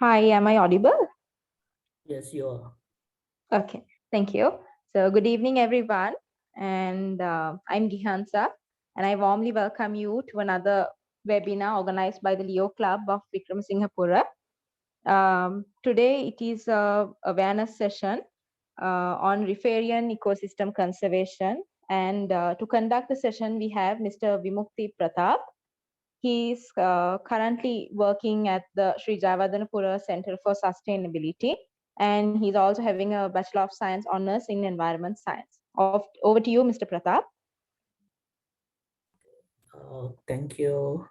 Hi, am I audible? Yes, you are. Okay, thank you. So, good evening, everyone. And I'm Gihansa, and I warmly welcome you to another webinar organized by the Leo Club of Vikramasingapura. Today, it is a awareness session on riparian ecosystem conservation. And to conduct the session, we have Mr. Vimukti Pratap. He is currently working at the Sri Jayawardhanapura Center for Sustainability, and he's also having a Bachelor of Science honors in Environment Science. Over to you, Mr. Pratap. Thank you,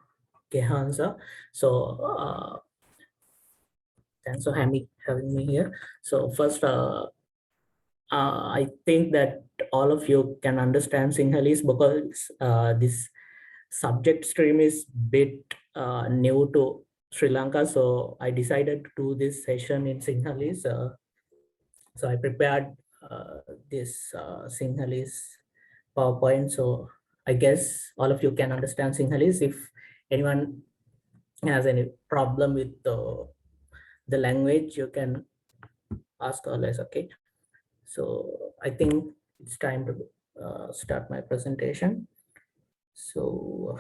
Gehansa. So, thanks for having me here. So, first, I think that all of you can understand Sinhalese because this subject stream is bit new to Sri Lanka. So, I decided to do this session in Sinhalese. So, I prepared this Sinhalese PowerPoint. So I guess all of you can understand Sinhalese. If anyone has any problem with the language, you can ask always, okay? So I think it's time to start my presentation. So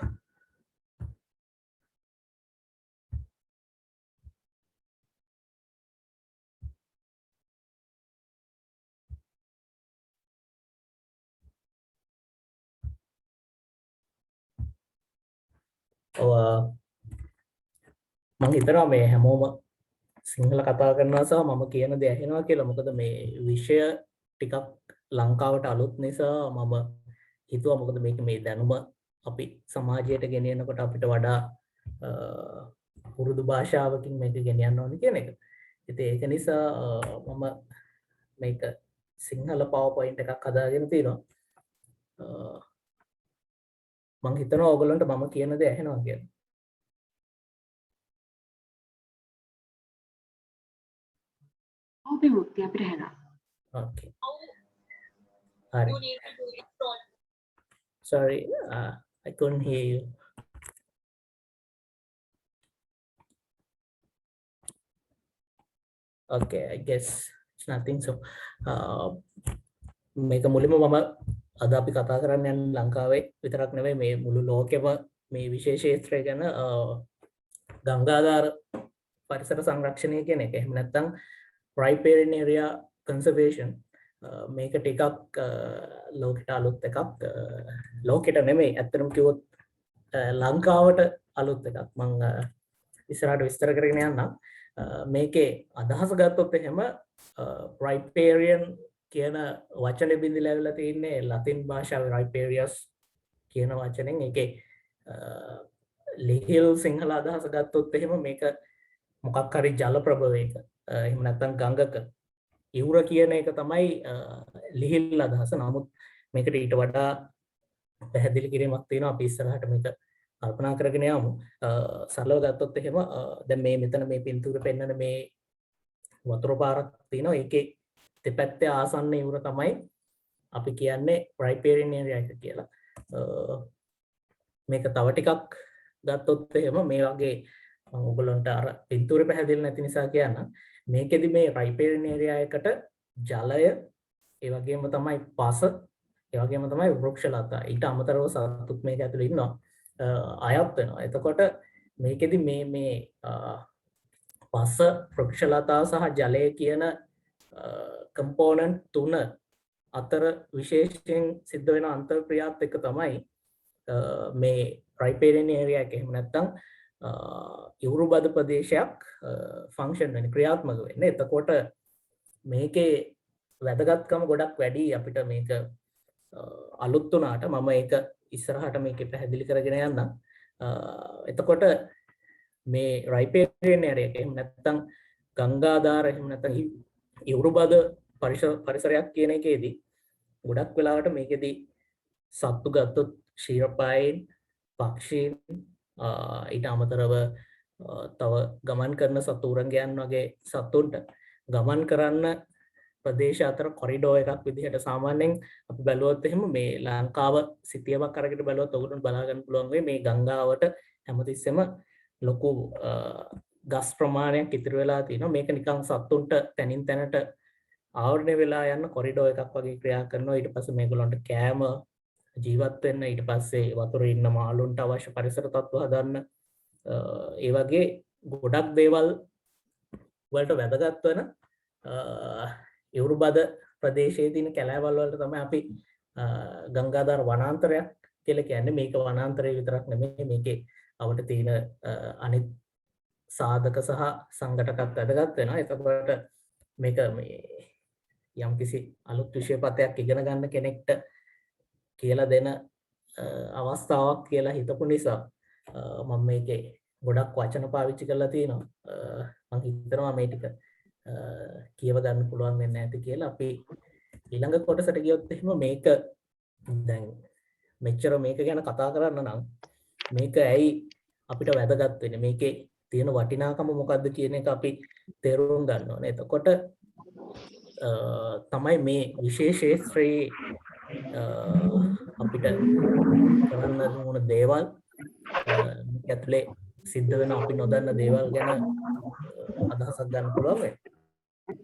මම හිතනවා මේ හැමෝම සිංහල කතා කරනවා සහ මම කියන දේ ඇහෙනවා කියලා. මොකද මේ විෂය ටිකක් ලංකාවට අලුත් නිසා මම හිතුවා මොකද මේක මේ දැනුම අපි සමාජයට ගෙනියනකොට අපිට වඩා පුරුදු භාෂාවකින් මේක ගෙනියන්න ඕනේ කියන එක. ඉතින් ඒක නිසා මම මේක සිංහල PowerPoint එකක් හදාගෙන තියෙනවා. මම හිතනවා ඔයගොල්ලන්ට මම කියන දේ ඇහෙනවා කියලා. විමුක්තිය අපිට හැනවා. Okay. Hari. Sorry, I couldn't hear you. Okay, I guess it's nothing. So, මේක මුලින්ම මම අද අපි කතා කරන්න යන ලංකාවේ විතරක් නෙවෙයි මේ මුළු ලෝකෙම මේ විශේෂ ක්ෂේත්‍රය ගැන ගංගාධාර පරිසර සංරක්ෂණය කියන එක. එහෙම නැත්නම් riparian area conservation මේක ටිකක් ලෝකෙට අලුත් එකක්. ලෝකෙට නෙමෙයි ඇත්තටම කිව්වොත් ලංකාවට අලුත් එකක්. මම ඉස්සරහට විස්තර කරගෙන යන්නම්. මේකේ අදහස ගත්තොත් එහෙම riparian කියන වචනේ බින්දලා ඇවිල්ලා තියෙන්නේ ලතින් භාෂාවේ riparius කියන වචනෙන්. ඒකේ ලිහිල් සිංහල අදහස ගත්තොත් එහෙම මේක මොකක් හරි ජල ප්‍රභවයක එහෙම නැත්නම් ගඟක ඉවුර කියන එක තමයි ලිහිල් අදහස. නමුත් මේකට ඊට වඩා පැහැදිලි කිරීමක් තියෙනවා. අපි ඉස්සරහට මේක කල්පනා කරගෙන යමු. සරලව ගත්තොත් එහෙම දැන් මේ මෙතන මේ පින්තූරේ පෙන්වන මේ වතුර පාරක් තියෙනවා. ඒකේ දෙපැත්තේ ආසන්න ඉවුර තමයි අපි කියන්නේ riparian area එක කියලා. මේක තව ටිකක් ගත්තොත් එහෙම මේ වගේ මම ඔයගොල්ලන්ට අර පින්තූරේ පැහැදිලි නැති නිසා කියන්නම්. මේකෙදි මේ riparian area එකට ජලය ඒ වගේම තමයි පස ඒ වගේම තමයි වෘක්ෂලතා ඊට අමතරව සතුත් මේක ඇතුළේ ඉන්නවා අයත් වෙනවා. එතකොට මේකෙදි මේ පස වෘක්ෂලතා සහ ජලය කියන කම්පෝනන්ට් තුන අතර විශේෂයෙන් සිද්ධ වෙන අන්තර්ක්‍රියාත් එක්ක තමයි මේ riparian area එක. එහෙම නැත්නම් ඉවුරුබද ප්‍රදේශයක් ෆන්ක්ෂන් වෙන්නේ ක්‍රියාත්මක වෙන්නේ. එතකොට මේකේ වැදගත්කම ගොඩක් වැඩි අපිට මේක අලුත් වුණාට මම ඒක ඉස්සරහට මේක පැහැදිලි කරගෙන යන්නම්. එතකොට මේ riparian area එක එහෙම නැත්නම් ගංගාධාර එහෙම නැත්නම් ඉවුරුබද පරිසරයක් කියන එකේදී ගොඩක් වෙලාවට මේකෙදී සත්තු ගත්තොත් ක්ෂීරපායන් පක්ෂීන් ඊට අමතරව තව ගමන් කරන සතු උරංගයන් වගේ සතුන්ට ගමන් කරන්න ප්‍රදේශ අතර කොරිඩෝ එකක් විදිහට සාමාන්‍යයෙන් අපි බැලුවොත් එහෙම මේ ලංකාව සිටියමක් අරගෙන බැලුවොත් ඔයගොල්ලන්ට බලා ගන්න පුළුවන් වෙයි මේ ගංගාවට හැමතිස්සෙම ලොකු ගස් ප්‍රමාණයක් ඉතිරි වෙලා තියෙනවා. මේක නිකන් සත්තුන්ට තනින් තැනට ආවරණය වෙලා යන කොරිඩෝ එකක් වගේ ක්‍රියා කරනවා. ඊට පස්සේ මේගොල්ලන්ට කෑම ජීවත් වෙන්න, ඊට පස්සේ වතුරේ ඉන්න මාළුන්ට අවශ්‍ය පරිසර තත්ත්ව හදන්න, ඒ වගේ ගොඩක් දේවල් වලට වැදගත් වෙන යුරුබද ප්‍රදේශයේ තියෙන කැලෑවල් වලට තමයි අපි ගංගාධර වනාන්තරයක් කියලා කියන්නේ. මේක වනාන්තරය විතරක් නෙමෙයි, මේකේ අපිට තියෙන අනිත් සාධක සහ සංඝටකත් වැදගත් වෙනවා. එතකොට මේක මේ යම්කිසි අලුත් විෂයපතයක් ඉගෙන ගන්න කෙනෙක්ට කියලා දෙන අවස්ථාවක් කියලා හිතපු නිසා මම මේකේ ගොඩක් වචන පාවිච්චි කරලා තියෙනවා. මම හිතනවා මේ ටික කියව ගන්න පුළුවන් වෙන්නේ නැති කියලා. අපි ඊළඟ කොටසට ගියොත් එහෙම මේක දැන් මෙච්චර මේක ගැන කතා කරන්න නම් මේක ඇයි අපිට වැදගත් වෙන්නේ, මේකේ තියෙන වටිනාකම මොකක්ද කියන එක අපි තේරුම් ගන්න ඕනේ. එතකොට තමයි මේ විශේෂ ක්ෂේත්‍රයේ අපිට කරන්න ඕන දේවල් ඇතුලේ සිද්ධ වෙන අපි නොදන්න දේවල් ගැන අදහසක් ගන්න පුළුවන් වෙන්නේ.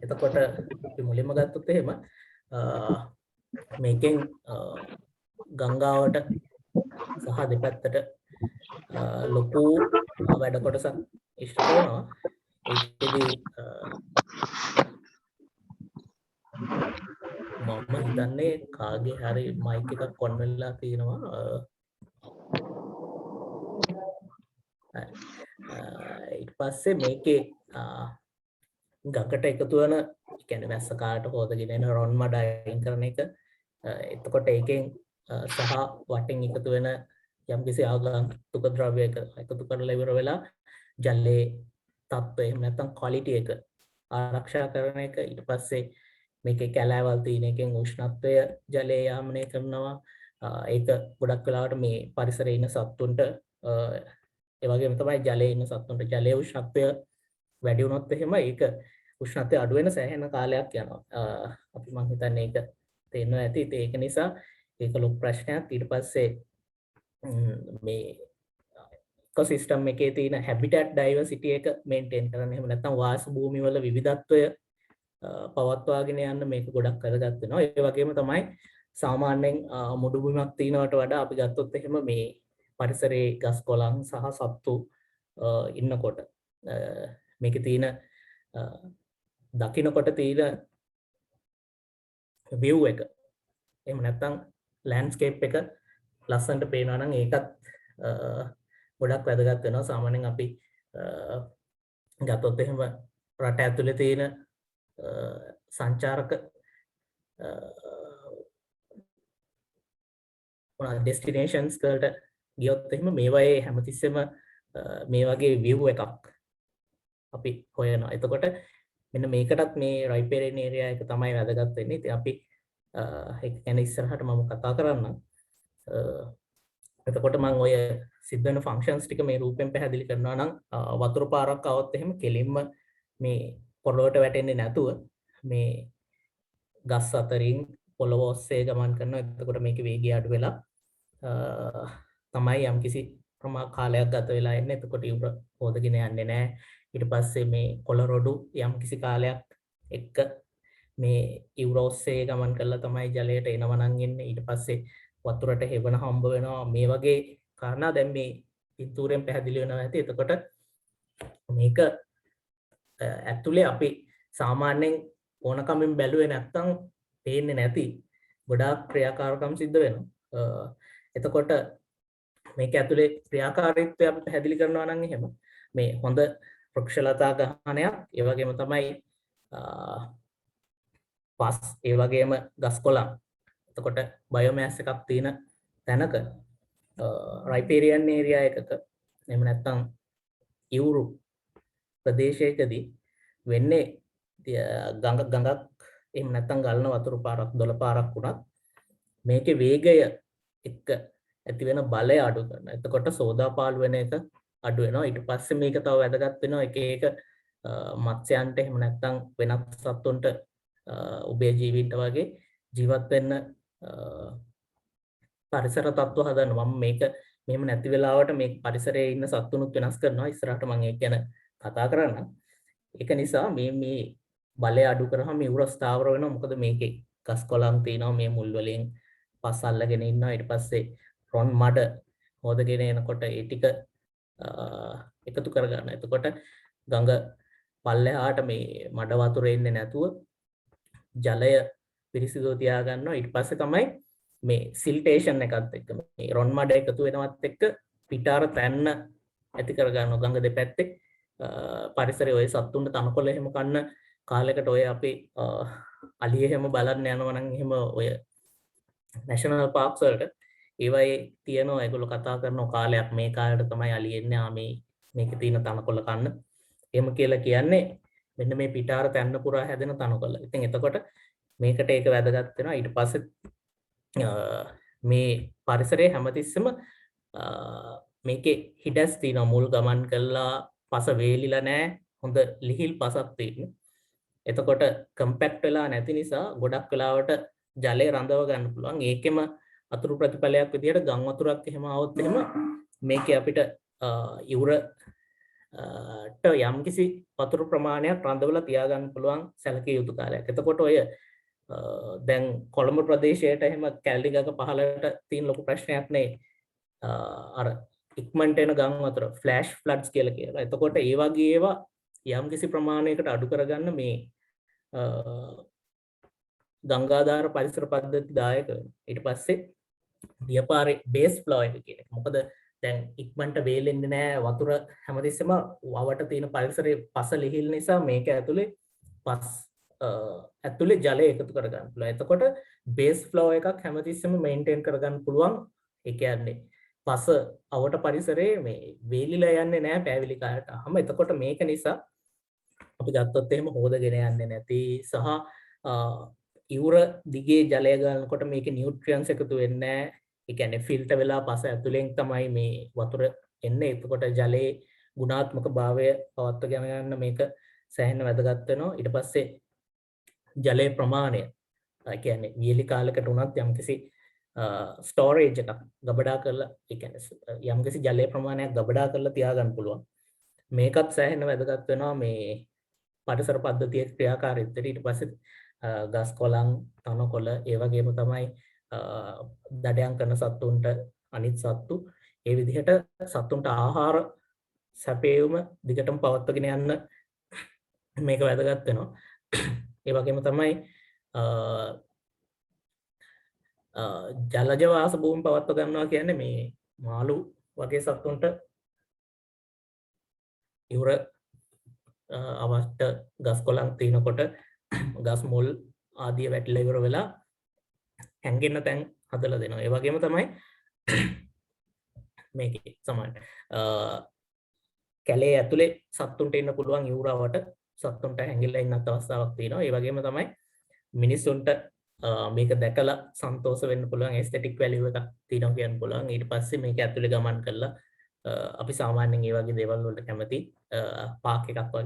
එතකොට අපි මුලින්ම ගත්තොත් එහෙම මේකෙන් ගංගාවට සහ දෙපැත්තට ලොකු වැඩ කොටසක් ඉෂ්ට කරනවා. ඒකෙදී මම හිතන්නේ කාගේ හරි මයික් එකක් ඔන් වෙලා තියෙනවා. ඊට පස්සේ මේකේ ගඟට එකතු වෙන, කියන්නේ වැස්ස කාලට හොදගෙන එන රොන් මඩ අයින් කරන එක. එතකොට ඒකෙන් සහ වටින් එකතු වෙන යම්කිසි ආගන්තුක ද්‍රව්‍යයක එකතු කරලා ඉවර වෙලා ජලයේ තත්ත්වය එහෙම නැත්නම් ක්වොලිටි එක ආරක්ෂා කරන එක. ඊට පස්සේ මේකේ කැලෑවල් තියෙන එකෙන් උෂ්ණත්වය ජලයේ යාමනය කරනවා. ඒක ගොඩක් වෙලාවට මේ පරිසරයේ ඉන්න සත්තුන්ට ඒ වගේම තමයි ජලයේ ඉන්න සත්තුන්ට ජලයේ උෂ්ණත්වය වැඩි වුණොත් එහෙම ඒක උෂ්ණත්වය අඩු වෙන සෑහෙන කාලයක් යනවා. අපි මම හිතන්නේ ඒක තේරෙනවා ඇති. ඒක නිසා ඒක ලොකු ප්‍රශ්නයක්. ඊට පස්සේ මේ ඉකෝසිස්ටම් එකේ තියෙන හැබිටට් ඩයිවර්සිටි එක මේන්ටේන් කරන්න, එහෙම නැත්නම් වාස භූමි වල විවිධත්වය පවත්වාගෙන යන්න මේක ගොඩක් වැදගත් වෙනවා. ඒ වගේම තමයි සාමාන්‍යයෙන් මුඩු බිමක් තියනවට වඩා අපි ගත්තොත් එහෙම මේ පරිසරයේ ගස් කොළන් සහ සත්තු ඉන්නකොට මේකේ තියෙන දකින්නකොට තියෙන view එක, එහෙම නැත්නම් ලෑන්ඩ්ස්කේප් එක ලස්සනට පේනවා නම් ඒකත් ගොඩක් වැදගත් වෙනවා. සාමාන්‍යයෙන් අපි ගත්තොත් එහෙම රට ඇතුලේ තියෙන සංචාරක ඩෙස්ටිනේෂන්ස් වලට ගියොත් එහෙම මේවායේ හැමතිස්සෙම මේ වගේ view එකක් අපි හොයනවා. එතකොට මෙන්න මේකටත් මේ රයිපේරියන් ඒරියා එක තමයි වැදගත් වෙන්නේ. ඉතින් අපි ඒක ගැන ඉස්සරහට මම කතා කරන්නම්. එතකොට මම ඔය සිද්ධ වෙන ෆන්ක්ෂන්ස් ටික මේ රූපෙන් පැහැදිලි කරනවා නම් වතුර පාරක් આવොත් එහෙම කෙලින්ම මේ පොළොවට වැටෙන්නේ නැතුව මේ ගස් අතරින් පොළොව ඔස්සේ ගමන් කරනවා. එතකොට මේකේ වේගය අඩු වෙලා තමයි යම්කිසි ප්‍රමාණ කාලයක් ගත වෙලා එන්නේ. එතකොට ඉවුර හොදගෙන යන්නේ නැහැ. ඊට පස්සේ මේ කොළ රොඩු යම්කිසි කාලයක් එක්ක මේ ඉවුර ඔස්සේ ගමන් කරලා තමයි ජලයට එනවා නම් එන්නේ. ඊට පස්සේ වතුරට හෙවණ හම්බ වෙනවා. මේ වගේ කාරණා දැන් මේ පින්තූරයෙන් පැහැදිලි වෙනවා ඇති. එතකොට මේක ඇතුලේ අපි සාමාන්‍යයෙන් ඕනකමින් බැලුවේ නැත්තම් පේන්නේ නැති ගොඩාක් ක්‍රියාකාරකම් සිද්ධ වෙනවා. එතකොට මේක ඇතුලේ ක්‍රියාකාරීත්වය අපි පැහැදිලි කරනවා නම් එහෙම මේ හොඳ වෘක්ෂලතා ගහනයක්, ඒ වගේම තමයි පස්, ඒ වගේම ගස් කොළන්. එතකොට බයෝමෑස් එකක් තියෙන තැනක රයිපේරියන් ඒරියා එකක එහෙම නැත්නම් ඉවුරු ප්‍රදේශයකදී වෙන්නේ ගඟක් එහෙම නැත්නම් ගලන වතුර පාරක් දොළ පාරක් වුණත් මේකේ වේගය එක්ක ඇති වෙන බලය අඩු කරනවා. එතකොට සෝදාපාලු වෙන එක අඩු වෙනවා. ඊට පස්සේ මේක තව වැදගත් වෙනවා එක එක මත්ස්‍යයන්ට එහෙම නැත්නම් වෙනත් සත්තුන්ට උභය ජීවීන්ට වගේ ජීවත් වෙන්න පරිසර තත්ත්ව හදන්න. මම මේක මෙහෙම නැති වෙලාවට මේ පරිසරයේ ඉන්න සත්තුනුත් වෙනස් කරනවා. ඉස්සරහට මම ඒක ගැන කතා කරන්න. ඒක නිසා මේ බලය අඩු කරාම ඉවුර ස්ථාවර වෙනවා. මොකද මේකේ ගස් කොළන් තියෙනවා මේ මුල් වලින් පස් අල්ලගෙන ඉන්නවා. ඊට පස්සේ රොන් මඩ හොදගෙන එනකොට ඒ ටික එකතු කරගන්න. එතකොට ගඟ පල්ලෙහාට මේ මඩ වතුර එන්නේ නැතුව ජලය පිරිසිදුව තියාගන්නවා. ඊට පස්සේ තමයි මේ සිල්ටේෂන් එකත් එක්ක මේ රොන් මඩ එකතු වෙනවත් එක්ක පිටාර තැන්න ඇති කරගන්නවා ගඟ දෙපැත්තේ. පරිසරයේ ඔය සත්තුන්ට තනකොළ එහෙම කන්න කාලයකට ඔය අපි අලිය එහෙම බලන්න යනවා නම් එහෙම ඔය නැෂනල් පාර්ක්ස් වලට ඒවයේ තියෙනවා ඒගොල්ලෝ කතා කරන කාලයක් මේ කාලයට තමයි අලිය එන්නේ මේකේ තියෙන තනකොළ කන්න. එහෙම කියලා කියන්නේ මෙන්න මේ පිටාර තැන්න පුරා හැදෙන තනකොළ. ඉතින් එතකොට මේකට ඒක වැදගත් වෙනවා. ඊට පස්සේ මේ පරිසරයේ හැමතිස්සෙම මේකේ හිඩස් තියෙනවා. මුල් ගමන් කළා පස වේලිලා නැහැ. හොඳ ලිහිල් පසක් තියෙනවා. එතකොට කම්පැක්ට් වෙලා නැති නිසා ගොඩක් වෙලාවට ජලය රඳව ගන්න පුළුවන්. ඒකෙම අතුරු ප්‍රතිඵලයක් විදියට ගම් වතුරක් එහෙම આવොත් එහෙම මේකේ අපිට ඉවුරට යම්කිසි වතුර ප්‍රමාණයක් රඳවලා තියාගන්න පුළුවන් සැලකිය යුතු කාලයක්. එතකොට ඔය දැන් කොළඹ ප්‍රදේශයට එහෙම කැලණි ගඟ පහළට තියෙන ලොකු ප්‍රශ්නයක් නේ අර ඉක්මනට එන ගම් වතුර ෆ්ලෑෂ් ෆ්ලඩ්ස් කියලා කියනවා. එතකොට ඒ වගේ ඒවා යම්කිසි ප්‍රමාණයකට අඩු කරගන්න මේ ගංගාධාර පරිසර පද්ධති දායක වෙනවා. ඊට පස්සේ දියපාරේ බේස් ෆ්ලෝ එක කියන එක. මොකද දැන් ඉක්මනට වේලෙන්නේ නැහැ වතුර හැමතිස්සෙම වවට තියෙන පරිසරයේ පස ලිහිල් නිසා මේක ඇතුලේ පස් ඇතුලේ ජලය එකතු කරගන්න පුළුවන්. එතකොට බේස් ෆ්ලෝ එකක් හැමතිස්සෙම මේන්ටේන් කරගන්න පුළුවන්. ඒ කියන්නේ පස අවට පරිසරයේ මේ වේලිලා යන්නේ නැහැ පෑවිලි කාලට. එතකොට මේක නිසා අපි ගත්තොත් එහෙම හොදගෙන යන්නේ නැති සහ ඉවුර දිගේ ජලය ගන්නකොට මේකේ නියුට්‍රියන්ස් එකතු වෙන්නේ නැහැ. ඒ කියන්නේ ෆිල්ටර් වෙලා පස ඇතුලෙන් තමයි මේ වතුර එන්නේ. එතකොට ජලයේ ගුණාත්මක භාවය පවත්වාගෙන යන්න මේක සෑහෙන වැදගත් වෙනවා. ඊට පස්සේ ජලයේ ප්‍රමාණය ඒ කියන්නේ වියලි කාලයකට උනත් යම්කිසි ස්ටෝරේජ් එකක් ගබඩා කරලා ඒ කියන්නේ යම්කිසි ජලයේ ප්‍රමාණයක් ගබඩා කරලා තියාගන්න පුළුවන්. මේකත් සෑහෙන වැදගත් වෙනවා මේ පරිසර පද්ධතියේ ක්‍රියාකාරීත්වයට. ඊට පස්සේ ගස් කොළන් තනකොළ ඒ වගේම තමයි දඩයන් කරන සත්තුන්ට අනිත් සත්තු ඒ විදිහට සත්තුන්ට ආහාර සැපයීම දිගටම පවත්වාගෙන යන්න මේක වැදගත් වෙනවා. ඒ වගේම තමයි ජලජ වාස භූමි පවත්වා ගන්නවා කියන්නේ මේ මාළු වගේ සත්තුන්ට ඉවුර අවශ්‍ය ගස් කොළන් තිනකොට ගස් මුල් ආදිය වැටිලා ඉවර වෙලා හැංගෙන්න තැන් හදලා දෙනවා. ඒ වගේම තමයි මේකේ සමාන කැලේ ඇතුලේ සත්තුන්ට ඉන්න පුළුවන් ඉවුරවට සත්තුන්ට හැංගිලා ඉන්නත් අවස්ථාවක් තියෙනවා. ඒ වගේම තමයි මිනිස්සුන්ට මේක දැකලා සන්තෝෂ වෙන්න පුළුවන් ඇස්තටික් වැලියු එකක් තියෙනවා කියන්න පුළුවන්. ඊට පස්සේ මේක ඇතුලේ ගමන් කරලා අපි සාමාන්‍යයෙන් මේ වගේ දේවල් වලට කැමති පාක් එකක් වගේ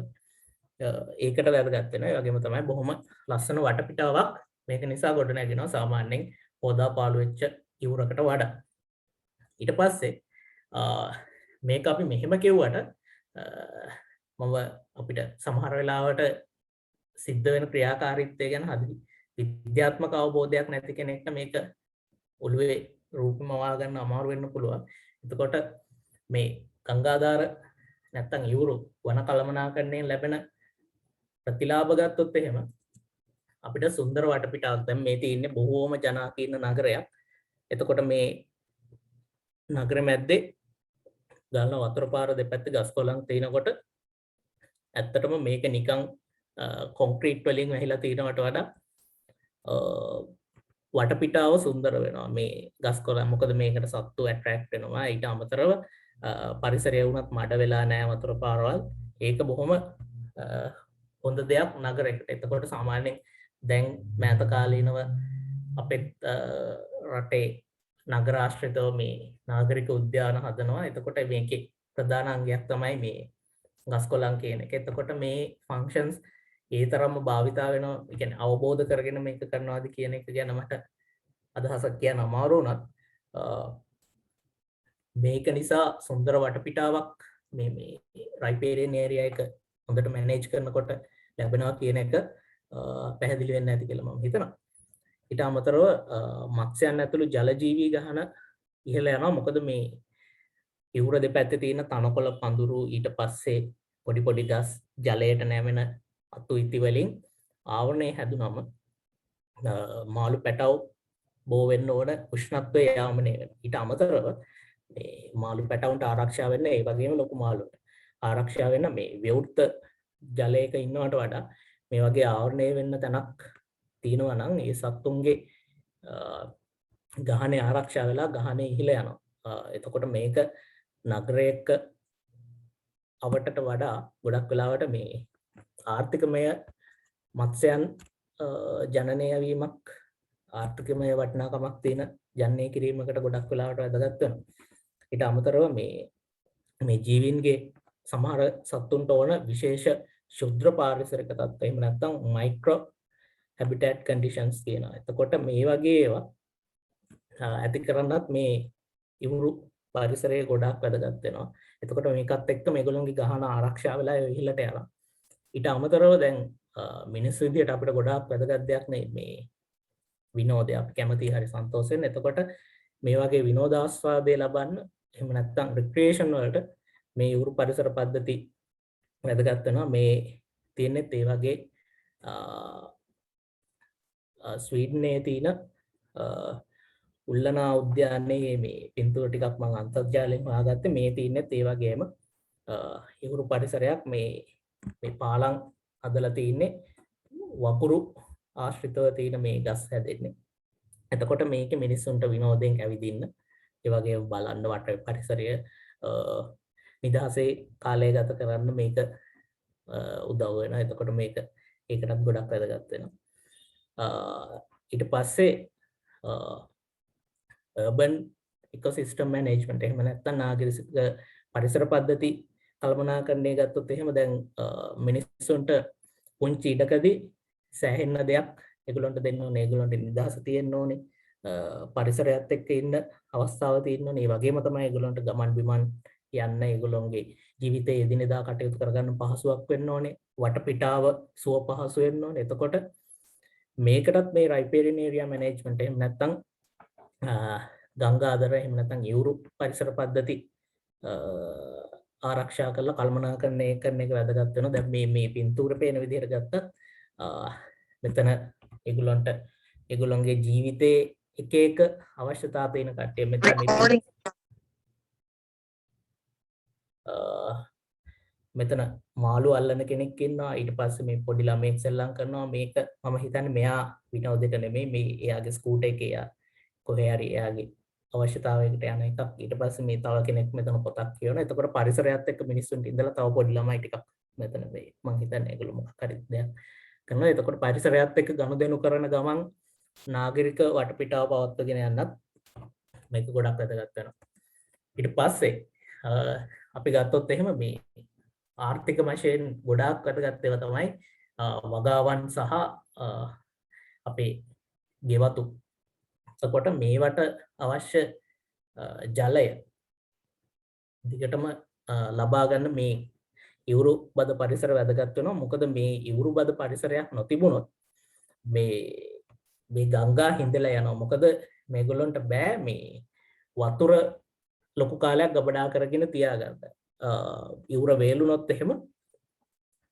ඒකට වැදගත් වෙනවා. ඒ වගේම තමයි බොහොම ලස්සන වටපිටාවක් මේක නිසා ගොඩ නැගෙනවා සාමාන්‍යයෙන් පොදා පාළු වෙච්ච ඉවුරකට වඩා. ඊට පස්සේ මේක අපි මෙහෙම කිව්වට මම අපිට සමහර වෙලාවට සිද්ධ වෙන ක්‍රියාකාරීත්වය ගැන හරි විද්‍යාත්මක අවබෝධයක් නැති කෙනෙක්ට මේක ඔළුවේ රූපමවා ගන්න අමාරු වෙන්න පුළුවන්. එතකොට මේ ගංගාධාර නැත්තම් ඉවුරු වන කළමනාකරණයෙන් ලැබෙන ප්‍රතිලාභ ගත්තොත් එහෙම අපිට සුන්දර වටපිටාවක් දැන් මේ තියෙන්නේ බොහෝම ජනාකීර්ණ නගරයක්. එතකොට මේ නගර මැද්දේ ගල්න වතුර පාර දෙපැත්තේ ගස් කොළන් තිනකොට ඇත්තටම මේක නිකන් කොන්ක්‍රීට් වලින් වැහිලා තිනවට වඩා වටපිටාව සුන්දර වෙනවා මේ ගස් කොළන්. මොකද මේකට සත්තු ඇට්‍රැක්ට් වෙනවා. ඊට අමතරව පරිසරය වුණත් මඩ වෙලා නැහැ වතුර පාරවල්. ඒක බොහොම හොඳ දෙයක් නගරයකට. එතකොට සාමාන්‍යයෙන් දැන් මෑත කාලීනව අපේ රටේ නගර ආශ්‍රිතව මේ නාගරික උද්‍යාන හදනවා. එතකොට මේකේ ප්‍රධාන අංගයක් තමයි මේ ගස් කොළන් කියන එක. එතකොට මේ ෆන්ක්ෂන්ස් ඒ තරම්ම භාවිතා වෙනවා. ඒ කියන්නේ අවබෝධ කරගෙන මේක කරනවාද කියන එක ගැන මට අදහසක් කියන්න අමාරු වුණත් මේක නිසා සුන්දර වටපිටාවක් මේ රයිපේරියන් ඒරියා එක හොඳට මැනේජ් කරනකොට ලැබෙනවා කියන එක පැහැදිලි වෙන්න ඇති කියලා මම හිතනවා. ඊට අමතරව මත්ස්‍යයන් ඇතුළු ජල ජීවී ගහන ඉහළ යනවා. මොකද මේ ඉවුර දෙපැත්තේ තියෙන තනකොළ පඳුරු ඊට පස්සේ පොඩි පොඩි ගස් ජලයට නැවෙන අතු ඉති වලින් ආවරණය හැදුනම මාළු පැටව් බෝ වෙන්න ඕන උෂ්ණත්වය යාමනය වෙනවා. ඊට අමතරව මේ මාළු පැටවුන්ට ආරක්ෂා වෙන්න ඒ වගේම ලොකු මාළුන්ට ආරක්ෂා වෙන්න මේ විවෘත ජලයක ඉන්නවට වඩා මේ වගේ ආවරණය වෙන්න තැනක් තියෙනවා නම් ඒ සත්තුන්ගේ ගහනේ ආරක්ෂා වෙලා ගහනේ ඉහළ යනවා. එතකොට මේක නගරයක අවටට වඩා ගොඩක් වෙලාවට මේ ආර්ථිකමය මත්ස්‍යයන් ජනනය වීමක් ආර්ථිකමය වටිනාකමක් තියෙන ජනනය කිරීමකට ගොඩක් වෙලාවට වැදගත් වෙනවා. ඊට අමතරව මේ ජීවීන්ගේ සමහර සත්තුන්ට ඕන විශේෂ ශුද්‍ර පාරිසරික තත්ත්ව එහෙම නැත්නම් මයික්‍රෝ හැබිටැට් කන්ඩිෂන්ස් තියෙනවා. එතකොට මේ වගේ ඒවා ඇති කරන්නත් මේ ඉවුරු පරිසරය ගොඩක් වැදගත් වෙනවා. එතකොට මේකත් එක්ක මේගොල්ලෝගේ ගහන ආරක්ෂා වෙලා ඉහළට යනවා. ඊට අමතරව දැන් මිනිස් විදියට අපිට ගොඩාක් වැදගත් දෙයක් මේ විනෝදය අපි කැමති හරි සන්තෝෂ වෙන. එතකොට මේ වගේ විනෝදාස්වාදය ලබන්න එහෙම නැත්නම් රික්‍රියේෂන් වලට මේ ඉවුරු පරිසර පද්ධති වැදගත් වෙනවා. මේ තියෙන්නේ ඒ වගේ ස්වීඩනයේ තියෙන උල්ලනා උද්‍යානයේ මේ පින්තූර ටිකක් මම අන්තර්ජාලයෙන් හොයාගත්තේ. මේ තියෙන්නේ ඒ වගේම ඉවුරු පරිසරයක් මේ පාලම් හදලා තින්නේ වකුරු ආශ්‍රිතව තියෙන මේ ගස් හැදෙන්නේ. එතකොට මේක මිනිස්සුන්ට විනෝදයෙන් ඇවිදින්න ඒ වගේම බලන්න වට පරිසරය නිදහසේ කාලය ගත කරන්න මේක උදව් වෙනවා. එතකොට මේක ඒකටත් ගොඩක් වැදගත් වෙනවා. ඊට පස්සේ urban ecosystem management එහෙම නැත්නම් නාගරික පරිසර පද්ධති කල්පනාකරණය ගත්තොත් එහෙම දැන් මිනිස්සුන්ට පුංචි ඉඩකදී සෑහෙන දෙයක් ඒගොල්ලන්ට දෙන්න ඕනේ. ඒගොල්ලන්ට නිදහස තියෙන්න ඕනේ. පරිසරයත් එක්ක ඉන්න අවස්ථාව තියෙන්න ඕනේ. ඒ වගේම තමයි ඒගොල්ලන්ට ගමන් බිමන් යන්න ඒගොල්ලන්ගේ ජීවිතයේ එදිනෙදා කටයුතු කරගන්න පහසුවක් වෙන්න ඕනේ. වටපිටාව සුව පහසු වෙන්න ඕනේ. එතකොට මේකටත් මේ රයිපේරියන් ඒරියා මැනේජ්මන්ට් එහෙම නැත්නම් ගංගාදර එහෙම නැත්නම් ඉවුරු පරිසර පද්ධති ආරක්ෂා කරලා කළමනාකරණය කරන එක වැදගත් වෙනවා. දැන් මේ පින්තූර පේන විදිහට ගත්තත් මෙතන ඒගොල්ලන්ගේ ජීවිතයේ එක එක අවශ්‍යතා තියෙන කට්ටිය මෙතන මාළු අල්ලන කෙනෙක් ඉන්නවා. ඊට පස්සේ මේ පොඩි ළමෙක් සෙල්ලම් කරනවා. මේක මම හිතන්නේ මෙයා විනෝදෙට නෙමෙයි මේ එයාගේ ස්කූටර් එකේ එයා කොහේ හරි එයාගේ අවශ්‍යතාවයකට යන එකක්. ඊට පස්සේ මේ තව කෙනෙක් මෙතන පොතක් කියවනවා. එතකොට පරිසරයත් එක්ක මිනිස්සුන්ට ඉඳලා තව පොඩි ළමයි ටිකක් මෙතන මේ මම හිතන්නේ ඒගොල්ලෝ මොකක් හරි දෙයක් කරනවා. එතකොට පරිසරයත් එක්ක ගනුදෙනු කරන ගමන් නාගරික වටපිටාව පවත්වාගෙන යන්නත් මේක ගොඩක් වැදගත් වෙනවා. ඊට පස්සේ අපි ගත්තොත් එහෙම මේ ආර්ථික වශයෙන් ගොඩාක් වැදගත් ඒවා තමයි වගාවන් සහ අපේ ගෙවතු. එතකොට මේවට අවශ්‍ය ජලය දිගටම ලබා ගන්න මේ ඉවුරු බද පරිසර වැදගත් වෙනවා. මොකද මේ ඉවුරු බද පරිසරයක් නොතිබුණොත් මේ ගංගා හිඳලා යනවා. මොකද මේගොල්ලන්ට බෑ මේ වතුර ලොකු කාලයක් ගබඩා කරගෙන තියාගන්න. ඉවුර වේලුනොත් එහෙම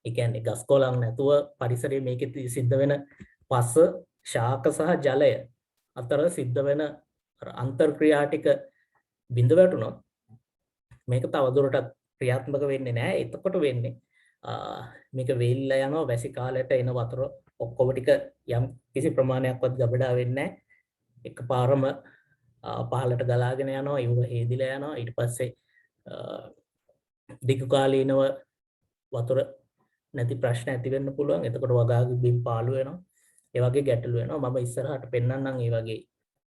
ඒ කියන්නේ ගස් කොළන් නැතුව පරිසරයේ මේකේ සිද්ධ වෙන පස ශාක සහ ජලය අතර සිද්ධ වෙන අන්තර්ක්‍රියා ටික බිඳ වැටුනොත් මේක තවදුරටත් ක්‍රියාත්මක වෙන්නේ නැහැ. එතකොට වෙන්නේ මේක වේලිලා යනවා. වැසි කාලයට එන වතුර ඔක්කොම ටික යම් කිසි ප්‍රමාණයක්වත් ගබඩා වෙන්නේ නැහැ. එකපාරම පහළට ගලාගෙන යනවා. ඉවුර හේදිලා යනවා. ඊට පස්සේ දිගු කාලීනව වතුර නැති ප්‍රශ්න ඇති වෙන්න පුළුවන්. එතකොට වගාගේ බිම් පාළු වෙනවා. ඒ වගේ ගැටලු වෙනවා. මම ඉස්සරහට පෙන්නන්නම් මේ වගේ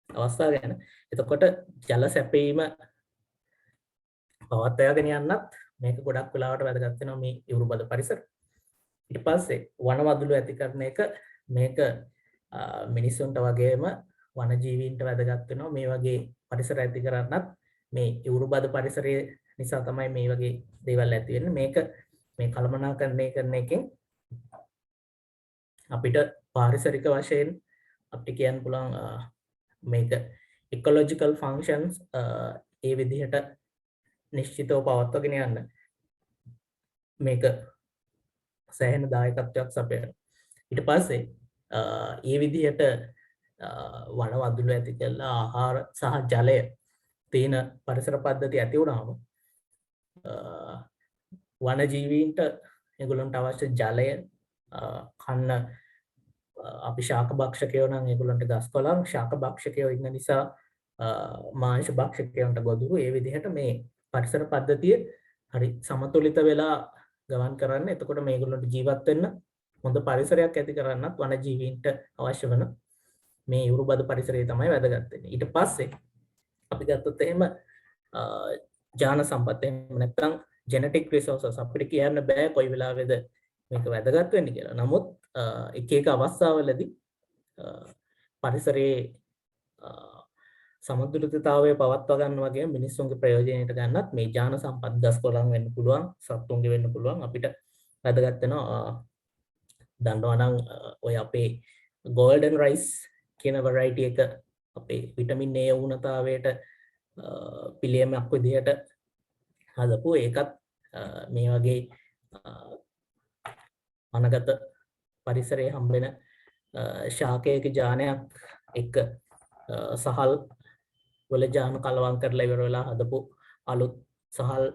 අවස්ථා ගැන. එතකොට ජල සැපීම පවත්වාගෙන යන්නත් මේක ගොඩක් වෙලාවට වැදගත් වෙනවා මේ ඉවුරු බද පරිසර. ඊට පස්සේ වනවදුළු ඇති කරන එක මේක මිනිස්සුන්ට වගේම වනජීවීන්ට වැදගත් වෙනවා. මේ වගේ පරිසර ඇති කරන්නත් මේ ඉවුරු බද පරිසරයේ නිසා තමයි මේ වගේ දේවල් ඇති වෙන්නේ. මේක මේ කළමනාකරණය කරන එකෙන් අපිට පාරිසරික වශයෙන් අපිට කියන්න පුළුවන් මේක ecological functions ඒ විදිහට නිශ්චිතව පවත්වාගෙන යන්න මේක සෑහෙන දායකත්වයක් සපයනවා. ඊට පස්සේ ඒ විදිහට වන වදුළු ඇති කළා ආහාර සහ ජලය තියෙන පරිසර පද්ධති ඇති වුණාම වන ජීවීන්ට ඒගොල්ලන්ට අවශ්‍ය ජලය කන්න අපි ශාක භක්ෂකයෝ නම් ඒගොල්ලන්ට ගස් කොළන් ශාක භක්ෂකයෝ ඉන්න නිසා මාංශ භක්ෂකයන්ට ගොදුරු ඒ විදිහට මේ පරිසර පද්ධතිය හරි සමතුලිත වෙලා ගමන් කරන්න. එතකොට මේගොල්ලන්ට ජීවත් වෙන්න හොඳ පරිසරයක් ඇති කරන්නත් වන ජීවීන්ට අවශ්‍ය වෙන මේ යුරුබද පරිසරය තමයි වැදගත් වෙන්නේ. ඊට පස්සේ අපි ගත්තොත් එහෙම ජාන සම්පත් එහෙම නැත්නම් ජෙනටික් රිසෝසස් අපිට කියන්න බෑ කොයි වෙලාවෙද මේක වැදගත් වෙන්නේ කියලා. නමුත් එක එක අවස්ථාවලදී පරිසරයේ සමතුලිතතාවය පවත්වා ගන්න වගේ මිනිස්සුන්ගේ ප්‍රයෝජනයට ගන්නත් මේ ජාන සම්පත් ගස් කොළන් වෙන්න පුළුවන්, සත්තුන්ගේ වෙන්න පුළුවන් අපිට වැදගත් වෙනවා. දන්නවා නම් ඔය අපේ golden rice කියන variety එක අපේ විටමින් A උණතාවයට පිළියමක් විදිහට හදපු ඒකත් මේ වගේ අනගත පරිසරයේ හම්බෙන ශාකයක ජානයක් එක්ක සහල් වල ජාන කලවම් කරලා ඉවර වෙලා හදපු අලුත් සහල්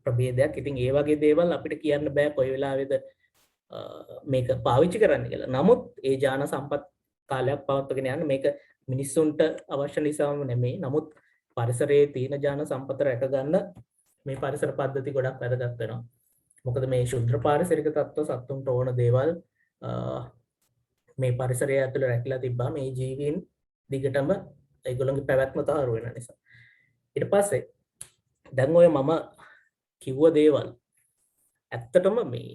ප්‍රභේදයක්. ඉතින් ඒ වගේ දේවල් අපිට කියන්න බෑ කොයි වෙලාවෙද මේක පාවිච්චි කරන්න කියලා. නමුත් ඒ ජාන සම්පත් කාලයක් පවත්වාගෙන යන්න මේක මිනිස්සුන්ට අවශ්‍ය නිසාම නෙමෙයි. නමුත් පරිසරයේ තියෙන ජාන සම්පත රැක ගන්න මේ පරිසර පද්ධති ගොඩක් වැදගත් වෙනවා. මොකද මේ ශුද්ධ පාරිසරික තත්ත්ව සත්තුන්ට ඕන දේවල් මේ පරිසරය ඇතුළේ රැකිලා තිබ්බා මේ ජීවීන් දිගටම ඒගොල්ලන්ගේ පැවැත්ම තහවුරු වෙන නිසා. ඊට පස්සේ දැන් ඔය මම කිව්ව දේවල් ඇත්තටම මේ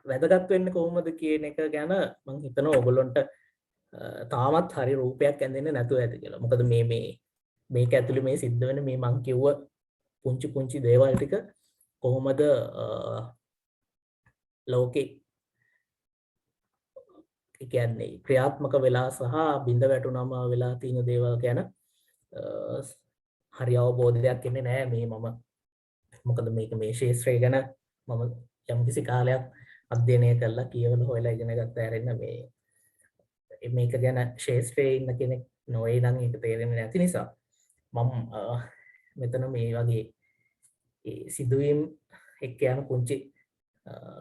වැදගත් වෙන්නේ කොහොමද කියන එක ගැන මම හිතනවා ඔයගොල්ලන්ට තාමත් හරි රූපයක් ඇඳෙන්නේ නැතුව ඇති කියලා. මොකද මේක ඇතුළේ මේ සිද්ධ වෙන මේ මං කිව්ව පුංචි දේවල් ටික කොහොමද ලෝකේ කියන්නේ ක්‍රියාත්මක වෙලා සහ බිඳ වැටුනම වෙලා තියෙන දේවල් ගැන හරි අවබෝධයක් එන්නේ නැහැ මේ මම. මොකද මේ ශාස්ත්‍රය ගැන මම යම්කිසි කාලයක් අධ්‍යයනය කළා කියවල හොයලා ඉගෙන ගත්ත ඇරෙන්න මේක ගැන ශාස්ත්‍රයේ ඉන්න කෙනෙක් නොවේ නම් ඒක තේරෙන්නේ නැති නිසා මම මෙතන මේ වගේ සිදුවීම් එක්ක යන පුංචි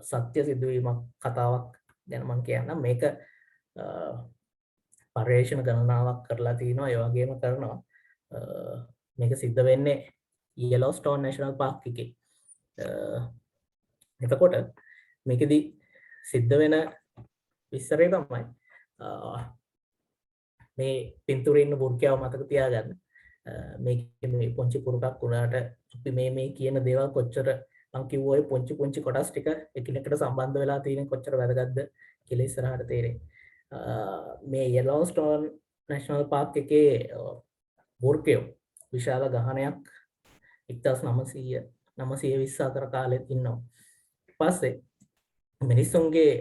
සත්‍ය සිදුවීමක් කතාවක් ගැන මම කියන්නම්. මේක පර්යේෂණ ගණනාවක් කරලා තිනවා. ඒ වගේම කරනවා මේක සිද්ධ වෙන්නේ Yellowstone National Park එකේ. එතකොට මේකෙදි සිද්ධ වෙන විස්තරය තමයි මේ පින්තූරේ ඉන්න වෘකයාව මතක තියාගන්න. මේ පොන්චි පුරුකක් වුණාට අපි මේ කියන දේවල් කොච්චර මං කිව්ව ඔය පොන්චි කොටස් ටික එකිනෙකට සම්බන්ධ වෙලා තියෙන කොච්චර වැදගත්ද කියලා ඉස්සරහට තේරෙයි. මේ Yellowstone National Park එකේ වෘකයෝ විශාල ගහනයක් 1920 අතර කාලෙත් ඉන්නවා. පස්සේ මිනිස්සුන්ගේ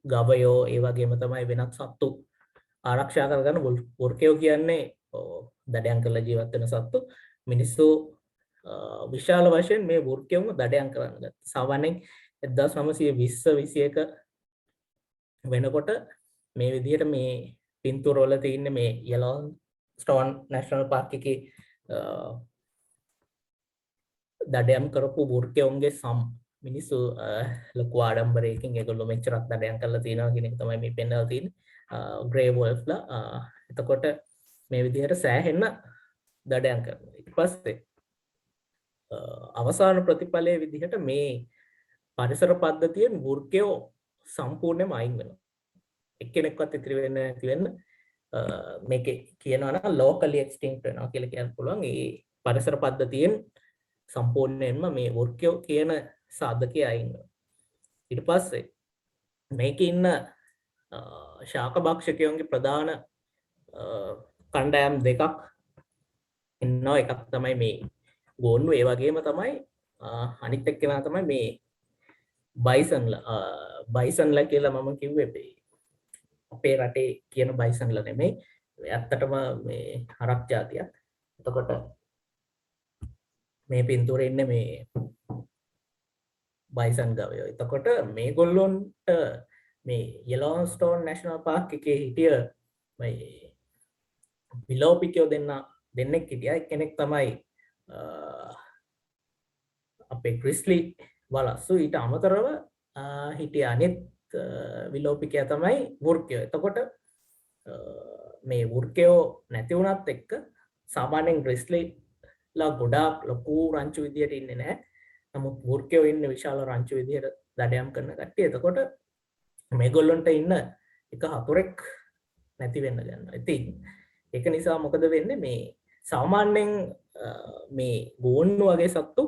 ගවයෝ ඒ වගේම තමයි වෙනත් සත්තු ආරක්ෂා කරගන්න වෘකයෝ කියන්නේ දඩයන් කරලා ජීවත් වෙන සත්තු. මිනිස්සු විශාල වශයෙන් මේ වෘකයෝම දඩයන් කරන්න ගත්තා. සාමාන්‍යයෙන් 1920-21 වෙනකොට මේ විදිහට මේ පින්තූර වල තියෙන මේ Yellowstone National Park එකේ දඩයන් කරපු වෘකයෝන්ගේ මිනිස්සු ලොකු ආඩම්බරයකින් ඒගොල්ලෝ මෙච්චරක් දඩයන් කරලා තියෙනවා කියන එක තමයි මේ පෙන්වලා තියෙන්නේ. ග්‍රේ වොල්ෆ්ලා. එතකොට මේ විදිහට සෑහෙන්න දඩයන් කරනවා. ඊට පස්සේ අවසාන ප්‍රතිඵලයේ විදිහට මේ පරිසර පද්ධතියෙන් වෘකයෝ සම්පූර්ණයෙන්ම අයින් වෙනවා. එක්කෙනෙක්වත් ඉතිරි වෙන්නේ නැති වෙන්න මේකේ කියනවා නම් locally extinct වෙනවා කියලා කියන්න පුළුවන්. මේ පරිසර පද්ධතියෙන් සම්පූර්ණයෙන්ම මේ වෘකයෝ කියන සාධකයේ අයින් වෙනවා. ඊට පස්සේ මේකේ ඉන්න ශාක භක්ෂකයන්ගේ ප්‍රධාන කණ්ඩායම් දෙකක් ඉන්නවා. එකක් තමයි මේ ගෝන්නු ඒ වගේම තමයි අනිත් එක්කෙනා තමයි මේ බයිසන්ලා කියලා මම කිව්වේ අපේ රටේ කියන බයිසන්ලා නෙමෙයි ඇත්තටම මේ හරක් జాතියක්. එතකොට මේ පින්තූරේ ඉන්නේ මේ බයිසන් ගවයෝ. එතකොට මේගොල්ලොන්ට මේ යෙලෝස්ටෝන් නැෂනල් පාර්ක් එකේ හිටිය මේ විලෝපිකයෝ දෙන්නෙක් හිටියා. එක්කෙනෙක් තමයි අපේ ක්‍රිස්ලි වලස්සු. ඊට අමතරව හිටිය අනිත් විලෝපිකයා තමයි වෘක්කයෝ. එතකොට මේ වෘක්කයෝ නැති වුණත් එක්ක සාමාන්‍යයෙන් ග්‍රිස්ලිලා ගොඩාක් ලොකු රංචු විදියට ඉන්නේ නැහැ. නමුත් වෘක්කයෝ ඉන්නේ විශාල රංචු විදියට දඩයම් කරන කට්ටිය. එතකොට මේගොල්ලොන්ට ඉන්න එක හතුරෙක් නැති වෙන්න ගන්නවා. ඉතින් ඒක නිසා මොකද වෙන්නේ මේ සාමාන්‍යයෙන් මේ ගෝන්නු වගේ සත්තු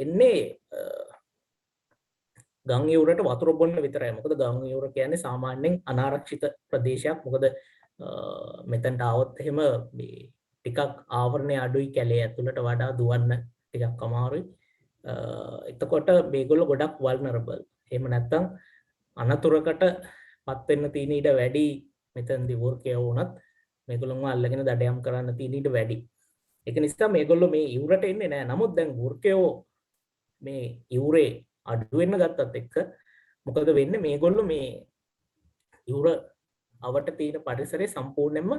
එන්නේ ගම් යුරට වතුර බොන්න විතරයි. මොකද ගම් යුර කියන්නේ සාමාන්‍යයෙන් අනාරක්ෂිත ප්‍රදේශයක්. මොකද මෙතනට આવොත් එහෙම මේ ටිකක් ආවරණය අඩුයි කැලේ ඇතුළට වඩා දුවන්න ටිකක් අමාරුයි. එතකොට මේගොල්ලෝ ගොඩක් වල්නරබල්. එහෙම නැත්නම් අනතුරකට පත් වෙන්න තියෙන ඉඩ වැඩි. මෙතනදී වෘකයෝ වුණත් මේගොල්ලෝව අල්ලගෙන දඩයම් කරන්න තියෙන ඉඩ වැඩි. ඒක නිසා මේගොල්ලෝ මේ ඉවුරට එන්නේ නැහැ. නමුත් දැන් වෘකයෝ මේ ඉවුරේ අඩු වෙන්න ගත්තත් එක්ක මොකද වෙන්නේ මේගොල්ලෝ මේ ඉවුර අවට තියෙන පරිසරය සම්පූර්ණයෙන්ම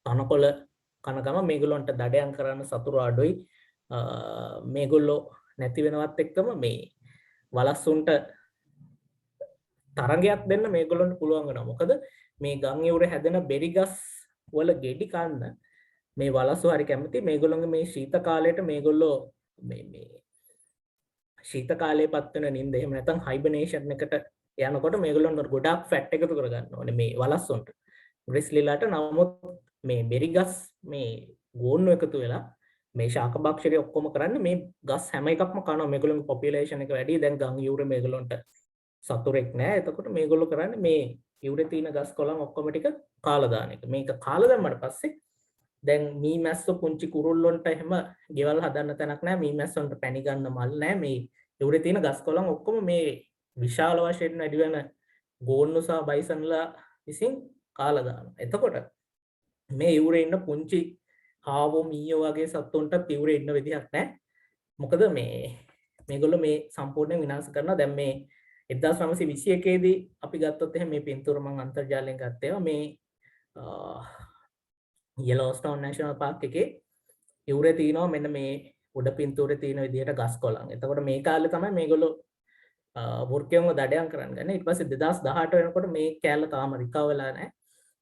තනකොළ කන ගම මේගොල්ලන්ට දඩයම් කරන්න සතුරු අඩුයි. මේගොල්ලෝ නැති වෙනවත් එක්කම මේ වලස්සුන්ට තරගයක් දෙන්න මේගොල්ලන්ට පුළුවන් වෙනවා. මොකද මේ ගම් ඉවුරේ හැදෙන බෙරි ගස් වල ගෙඩි කන්න මේ වලස්සු හරි කැමති. මේගොල්ලෝගේ මේ ශීත කාලයට මේගොල්ලෝ මේ ශීත කාලයේ පත් වෙන නිින්ද එහෙම නැත්නම් හයිබර්නේෂන් එකට යනකොට මේගොල්ලෝ ගොඩාක් ෆැට් එකතු කරගන්න ඕනේ මේ වලස්සොන්ට. ග්‍රිස්ලිලාට නමුත් මේ බෙරි ගස් මේ ගෝන්නු එකතු වෙලා මේ ශාක භක්ෂකයෝ ඔක්කොම කරන්නේ මේ ගස් හැම එකක්ම කනවා. මේගොල්ලෝගේ පොපියුලේෂන් එක වැඩි. දැන් ගම් යුරේ මේගොල්ලන්ට සතුරෙක් නැහැ. එතකොට මේගොල්ලෝ කරන්නේ මේ යුරේ තියෙන ගස් කොළන් ඔක්කොම ටික කාලා දාන එක. මේක කාලා දැම්මට පස්සේ දැන් මී මැස්සෝ පුංචි කුරුල්ලොන්ට එහෙම ගෙවල් හදන්න තැනක් නැහැ. මී මැස්සොන්ට පැණි ගන්න මල් නැහැ. මේ යුරේ තියෙන ගස් කොළන් ඔක්කොම මේ විශාල වශයෙන් වැඩි වෙන ගෝන්නු සහ බයිසන්ලා විසින් කාලා දානවා. එතකොට මේ යුරේ ඉන්න පුංචි හාවෝ මීයෝ වගේ සත්තුන්ට යුරේ ඉන්න විදිහක් නැහැ. මොකද මේගොල්ලෝ මේ සම්පූර්ණයෙන් විනාශ කරනවා. දැන් මේ 1921 දී අපි ගත්තොත් එහෙනම් මේ පින්තූර මම අන්තර්ජාලයෙන් ගත්තේවා. මේ යෙලෝස්ටෝන් නැෂනල් පාර්ක් එකේ යුරේ තියෙනවා මෙන්න මේ උඩ පින්තූරේ තියෙන විදිහට ගස් කොළන්. එතකොට මේ කාලේ තමයි මේගොල්ලෝ වෘකයන්ව දඩයම් කරන්න ගන්නේ. ඊට පස්සේ 2018 වෙනකොට මේ කෑල්ල තාම රිකවර් වෙලා නැහැ.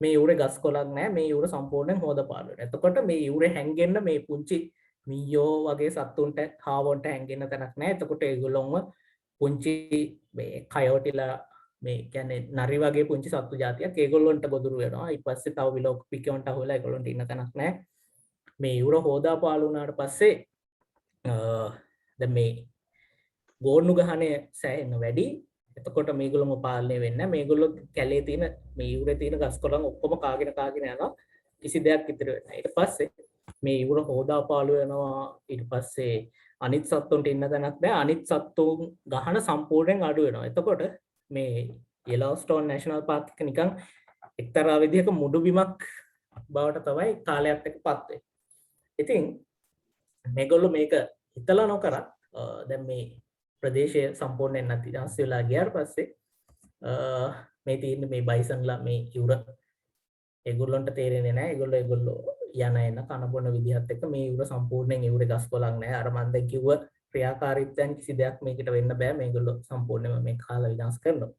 මේ යුරේ ගස් කොළන් නැහැ. මේ යුර සම්පූර්ණයෙන් හොදපාලු වෙනවා. එතකොට මේ යුරේ හැංගෙන්න මේ පුංචි මීයෝ වගේ සත්තුන්ට හාවොන්ට හැංගෙන්න තැනක් නැහැ. එතකොට ඒගොල්ලොන්ව පුංචි මේ කයෝටිලා මේ කියන්නේ නරි වගේ පුංචි සත්තු జాතියක් ඒගොල්ලොන්ට ගොදුරු වෙනවා. ඊට පස්සේ තව විලෝපිකයන්ට අහුවෙලා ඒගොල්ලොන්ට ඉන්න තැනක් නැහැ. මේ යුර හොදාපාලු වුණාට පස්සේ දැන් මේ ගෝන්නු ගහණය සෑහෙන වැඩි. එතකොට මේගොල්ලෝම පාලනය වෙන්නේ. මේගොල්ලෝ කැලේ තියෙන මේ යුරේ තියෙන ගස් කොළන් ඔක්කොම කාගෙන යනවා. කිසි දෙයක් ඉතුරු වෙන්නේ නැහැ. ඊට පස්සේ මේ යුර හොදාපාලු වෙනවා. ඊට පස්සේ අනිත් සත්තුන්ට ඉන්න තැනක් නැහැ. අනිත් සත්තුන් ගහන සම්පූර්ණයෙන් අඩු වෙනවා. එතකොට මේ යෙලෝස්ටෝන් නැෂනල් පාර්ක් එක නිකන් එක්තරා විදිහක මුඩු බිමක් බවට තමයි කාලයක් එක්ක පත් වෙන්නේ. ඉතින් මේගොල්ලෝ මේක හිතලා නොකරත් දැන් මේ ප්‍රදේශය සම්පූර්ණයෙන් නැතිවෙලා වෙලා ගියාට පස්සේ මේ තියෙන මේ බයිසන්ලා මේ යුර ඒගොල්ලන්ට තේරෙන්නේ නැහැ. ඒගොල්ලෝ යන එන කන බොන විදිහත් එක්ක මේ යුර සම්පූර්ණයෙන් යුරේ ගස් කොළන් නැහැ. අර මම දැන් කිව්ව ක්‍රියාකාරීත්වයන් කිසි දෙයක් මේකට වෙන්න බෑ. මේගොල්ලෝ සම්පූර්ණයෙන්ම මේ කාලා විනාශ කරනවා.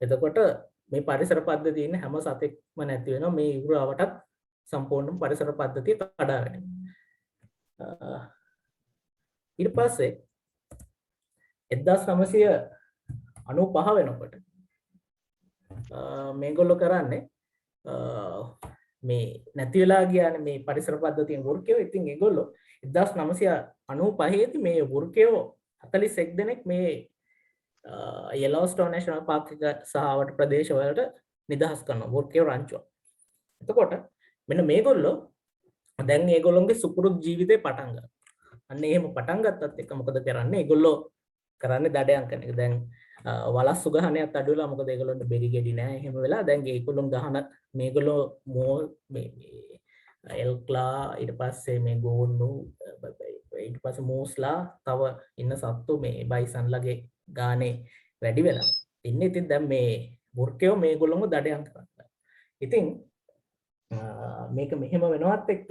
එතකොට මේ පරිසර පද්ධතිය ඉන්න හැම සතෙක්ම නැති වෙනවා. මේ යුර අවටත් සම්පූර්ණ පරිසර පද්ධතිය කඩා වැටෙනවා. ඊට පස්සේ 1995 වෙනකොට මේගොල්ලෝ කරන්නේ මේ නැති වෙලා ගියානේ මේ පරිසර පද්ධතියෙන් වෘකයෝ. ඉතින් ඒගොල්ලෝ 1995 දී මේ වෘකයෝ 41 දෙනෙක් මේ යෙලෝස්ටෝන් නැෂනල් පාර්ක් එක සහ වට ප්‍රදේශවලට නිදහස් කරනවා වෘකයෝ රංචුව. එතකොට මෙන්න මේගොල්ලෝ දැන් ඒගොල්ලොන්ගේ සුපුරුදු ජීවිතේ පටන් ගන්නවා. අන්න එහෙම පටන් ගත්තත් එක මොකද කරන්නේ? ඒගොල්ලෝ කරන්නේ දඩයන් කරන එක. දැන් වලස්සු ගහනයත් අඩු වෙලා මොකද ඒගොල්ලන්ට බෙරි ගෙඩි නැහැ. එහෙම වෙලා දැන් ඒගොල්ලොන් ගහන මේගොල්ලෝ මේ එල්ක්ලා ඊට පස්සේ මේ ගෝන්නු ඊට පස්සේ මූස්ලා තව ඉන්න සත්තු මේ බයිසන්ලගේ ගානේ වැඩි වෙලා ඉන්නේ. ඉතින් දැන් මේ වෘකයෝ මේගොල්ලොන්ව දඩයන් කරනවා. ඉතින් මේක මෙහෙම වෙනවත් එක්ක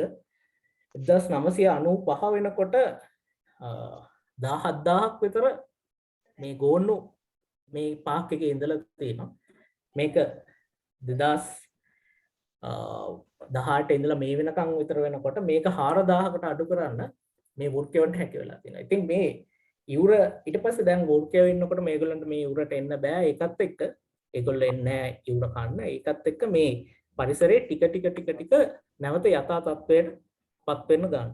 1995 වෙනකොට 17000ක් විතර මේ ගෝන්නු මේ පාක් එකේ ඉඳලා තියෙනවා. මේක 2018 ඉඳලා මේ වෙනකන් විතර වෙනකොට මේක 4000කට අඩු කරන්න මේ වෘකයන්ට හැකි වෙලා තියෙනවා. ඉතින් මේ ඉවුර ඊට පස්සේ දැන් වෘකයෝ ඉන්නකොට මේගොල්ලන්ට මේ ඉවුරට එන්න බෑ. ඒකත් එක්ක ඒගොල්ලෝ එන්නේ නැහැ ඉවුර කන්න. ඒකත් එක්ක මේ පරිසරයේ ටික නැවත යථා තත්ත්වයට පත් වෙන්න ගන්න.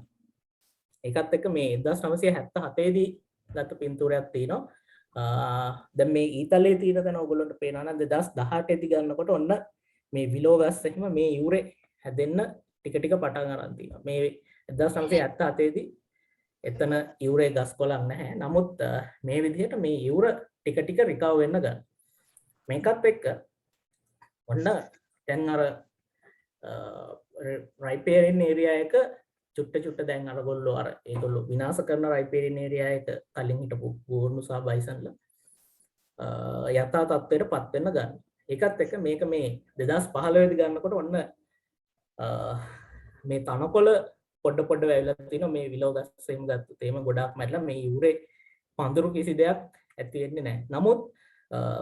ඒකත් එක්ක මේ 1977 දී ගත්ත පින්තූරයක් තියෙනවා. දැන් මේ ඊතලයේ තියෙන තැන ඔයගොල්ලන්ට පේනවා නම් 2018 දී ගන්නකොට ඔන්න මේ විලෝ ගස් එහෙම මේ යූරේ හැදෙන්න ටික පටන් අරන් තියෙනවා. මේ 1977 දී එතන යූරේ ගස් කොළන් නැහැ. නමුත් මේ විදිහට මේ යූර ටික රිකවර් වෙන්න ගන්න. මේකත් එක්ක ඔන්න දැන් අර රයිපේරියන් ඒරියා එක චුට්ට දැන් අරගොල්ලෝ අර ඒගොල්ලෝ විනාශ කරන රයිපේරියන් ඒරියා එක කලින් හිටපු ගෝර්නු සහ බයිසන්ලා යථා තත්ත්වයට පත් වෙන්න ගන්න. ඒකත් එක්ක මේක මේ 2015 දී ගන්නකොට ඔන්න මේ තනකොළ පොඩ වැවිලා තිනවා. මේ විලෝ ගස් එහෙම ගත්තොත් එහෙම ගොඩාක් මැරිලා මේ යූරේ පඳුරු කිසි දෙයක් ඇති වෙන්නේ නැහැ. නමුත්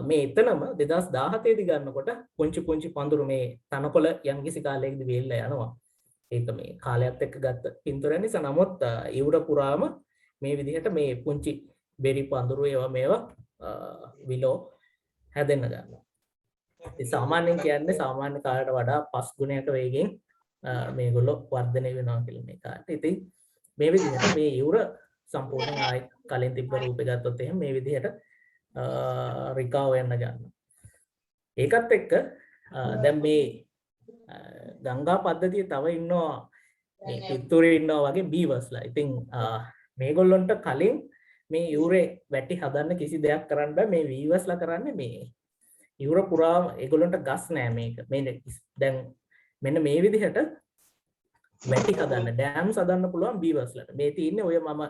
මේ එතනම 2017 දී ගන්නකොට පුංචි පඳුරු මේ තනකොළ යම්කිසි කාලයකදී වේල්ලා යනවා. ඒක මේ කාලයත් එක්ක ගත්ත පින්තූරය නිසා. නමුත් ඉවුර පුරාම මේ විදිහට මේ පුංචි බෙරි පඳුරු මේවා විලෝ හැදෙන්න ගන්නවා. ඉතින් සාමාන්‍යයෙන් කියන්නේ සාමාන්‍ය කාලයට වඩා 5 ගුණයක වේගෙන් මේගොල්ලෝ වර්ධනය වෙනවා කියලා මේ කාලේ. ඉතින් මේ විදිහට මේ ඉවුර සම්පූර්ණයෙන් ආයි කලින් තිබ්බ රූපේ ගත්තොත් එහෙනම් මේ විදිහට රිකවර් වෙන්න ගන්නවා. ඒකත් එක්ක දැන් මේ ගංගා පද්ධතිය තව ඉන්නවා මේ පිටුරේ ඉන්නවා වගේ බීවර්ස්ලා. ඉතින් මේගොල්ලන්ට කලින් මේ යූරේ වැටි හදන්න කිසි දෙයක් කරන්න බෑ. මේ බීවර්ස්ලා කරන්නේ මේ යූර පුරාම ඒගොල්ලන්ට ගස් නෑ මේක. මේ දැන් මෙන්න මේ විදිහට වැටි හදන්න ඩෑම්ස් හදන්න පුළුවන් බීවර්ස්ලාට. මේ තියෙන්නේ ඔය මම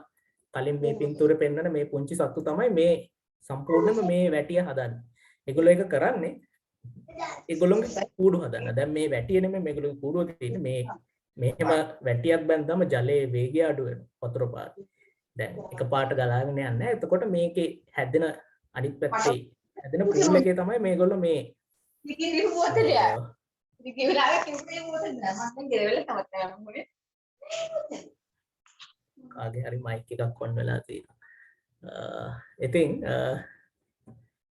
කලින් මේ පින්තූරේ පෙන්වන මේ පුංචි සත්තු තමයි මේ සම්පූර්ණයෙන්ම මේ වැටිය හදන්නේ. ඒගොල්ලෝ ඒක කරන්නේ ඒගොල්ලෝගේ කූඩු හදන්න. දැන් මේ වැටිය නෙමෙයි මේගොල්ලෝගේ කූඩුව තියෙන්නේ. මෙහෙම වැටියක් බැන්දම ජලයේ වේගය අඩු වෙනවා වතුර පාරේ. දැන් එකපාරට ගලාගෙන යන්නේ නැහැ. එතකොට මේකේ හැදෙන අනිත් පැත්තේ හැදෙන පූල් එකේ තමයි මේගොල්ලෝ මේ කාගේ හරි මයික් එකක් ඔන් වෙලා තියෙනවා. ඉතින්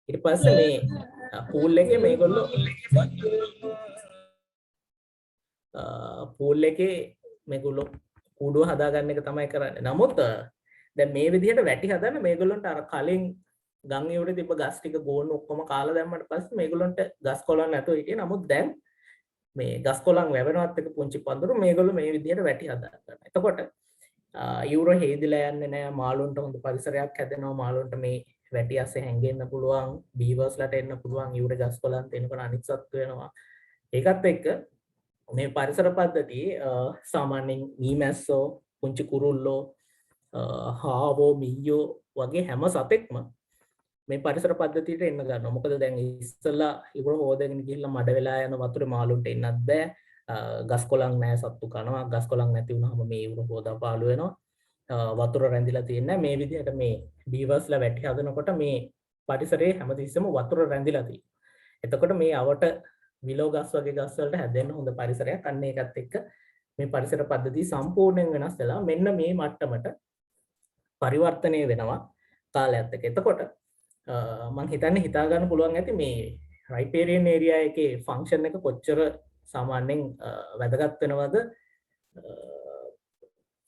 ඊට පස්සේ මේ පූල් එකේ මේගොල්ලෝ කූඩුව හදාගන්න එක තමයි කරන්නේ. නමුත් දැන් මේ විදිහට වැටි හදන්න මේගොල්ලන්ට අර කලින් ගම් ඉවුරේ තිබ්බ ගස් ටික ගෝන්න ඔක්කොම කාලා දැම්මට පස්සේ මේගොල්ලන්ට ගස් කොළන් නැතුව හිටියේ. නමුත් දැන් මේ ගස් කොළන් වැවෙනවත් එක පුංචි පඳුරු මේගොල්ලෝ මේ විදිහට වැටි හදා ගන්නවා. එතකොට ඉවුර හේදිලා යන්නේ නැහැ. මාළුන්ට හොඳ පරිසරයක් හැදෙනවා. මාළුන්ට මේ වැටි ඇස්සේ හැංගෙන්න පුළුවන්. බීවර්ස්ලාට එන්න පුළුවන්. ඉවුර ගස් කොළන් තෙනකොට අනිත් සත්තු වෙනවා. ඒකත් එක්ක මේ පරිසර පද්ධතියේ සාමාන්‍යයෙන් මීමැස්සෝ, පුංචි කුරුල්ලෝ, හාවෝ, මීයෝ වගේ හැම සතෙක්ම මේ පරිසර පද්ධතියට එන්න ගන්නවා. මොකද දැන් ඉස්සෙල්ලා ඉවුර හොදගෙන ගිහිල්ලා මඩ වෙලා යන වතුරේ මාළුන්ට එන්නත් බෑ. ගස් කොළන් නැහැ සත්තු කනවා. ගස් කොළන් නැති වුනහම මේ ඉවුර හොදා පාළු වෙනවා. වතුර රැඳිලා තියෙන්නේ මේ විදිහට මේ බීවර්ස්ලා වැටි හදනකොට මේ පරිසරයේ හැමතිස්සෙම වතුර රැඳිලා තියෙනවා. එතකොට මේ අවට විලෝ ගස් වගේ ගස් වලට හැදෙන්න හොඳ පරිසරයක්. අන්න ඒකත් එක්ක මේ පරිසර පද්ධතිය සම්පූර්ණයෙන් වෙනස් වෙලා මෙන්න මේ මට්ටමට පරිවර්තනය වෙනවා කාලයත් එක්ක. එතකොට මම හිතන්නේ හිතා ගන්න පුළුවන් ඇති මේ රයිපේරියන් ඒරියා එකේ ෆන්ක්ෂන් එක කොච්චර සාමාන්‍යයෙන් වැදගත් වෙනවද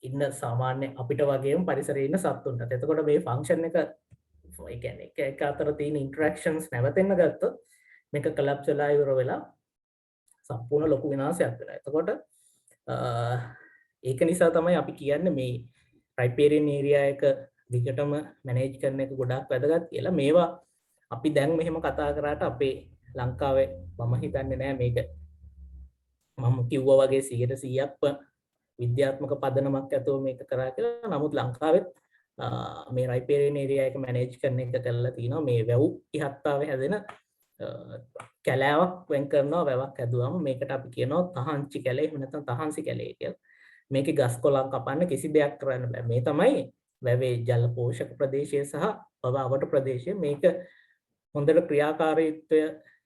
ඉන්න සාමාන්‍ය අපිට වගේම පරිසරයේ ඉන්න සත්තුන්ට. එතකොට මේ ෆන්ක්ෂන් එක ඒ කියන්නේ එක අතර තියෙන ඉන්ටරැක්ෂන්ස් නැවතෙන්න ගත්තොත් මේක කොලැප්ස් වෙලා ඉවර වෙලා සම්පූර්ණ ලොකු විනාශයක් වෙනවා. එතකොට ඒක නිසා තමයි අපි කියන්නේ මේ රයිපේරියන් ඒරියා එක දිගටම මැනේජ් කරන එක ගොඩාක් වැදගත් කියලා. මේවා අපි දැන් මෙහෙම කතා කරාට අපේ ලංකාවේ මම හිතන්නේ නෑ මේක මම කිව්වා වගේ 100%ක්ම විද්‍යාත්මක පදනමක් ඇතුව මේක කරා කියලා. නමුත් ලංකාවෙත් මේ රයිපේරියන් ඒරියා එක මැනේජ් කරන එක කරලා තිනවා. මේ වැව් ඉහත්තාවේ හැදෙන කැලෑවක් වෙන් කරනවා. වැවක් හැදුවම මේකට අපි කියනවා තහංචි කැලේ එහෙම නැත්නම් තහංසි කැලේ කියලා. මේකේ ගස් කොළන් කපන්න කිසි දෙයක් කරන්න බෑ. මේ තමයි වැවේ ජල පෝෂක ප්‍රදේශය සහ පවාවට ප්‍රදේශය මේක හොඳට ක්‍රියාකාරීත්වය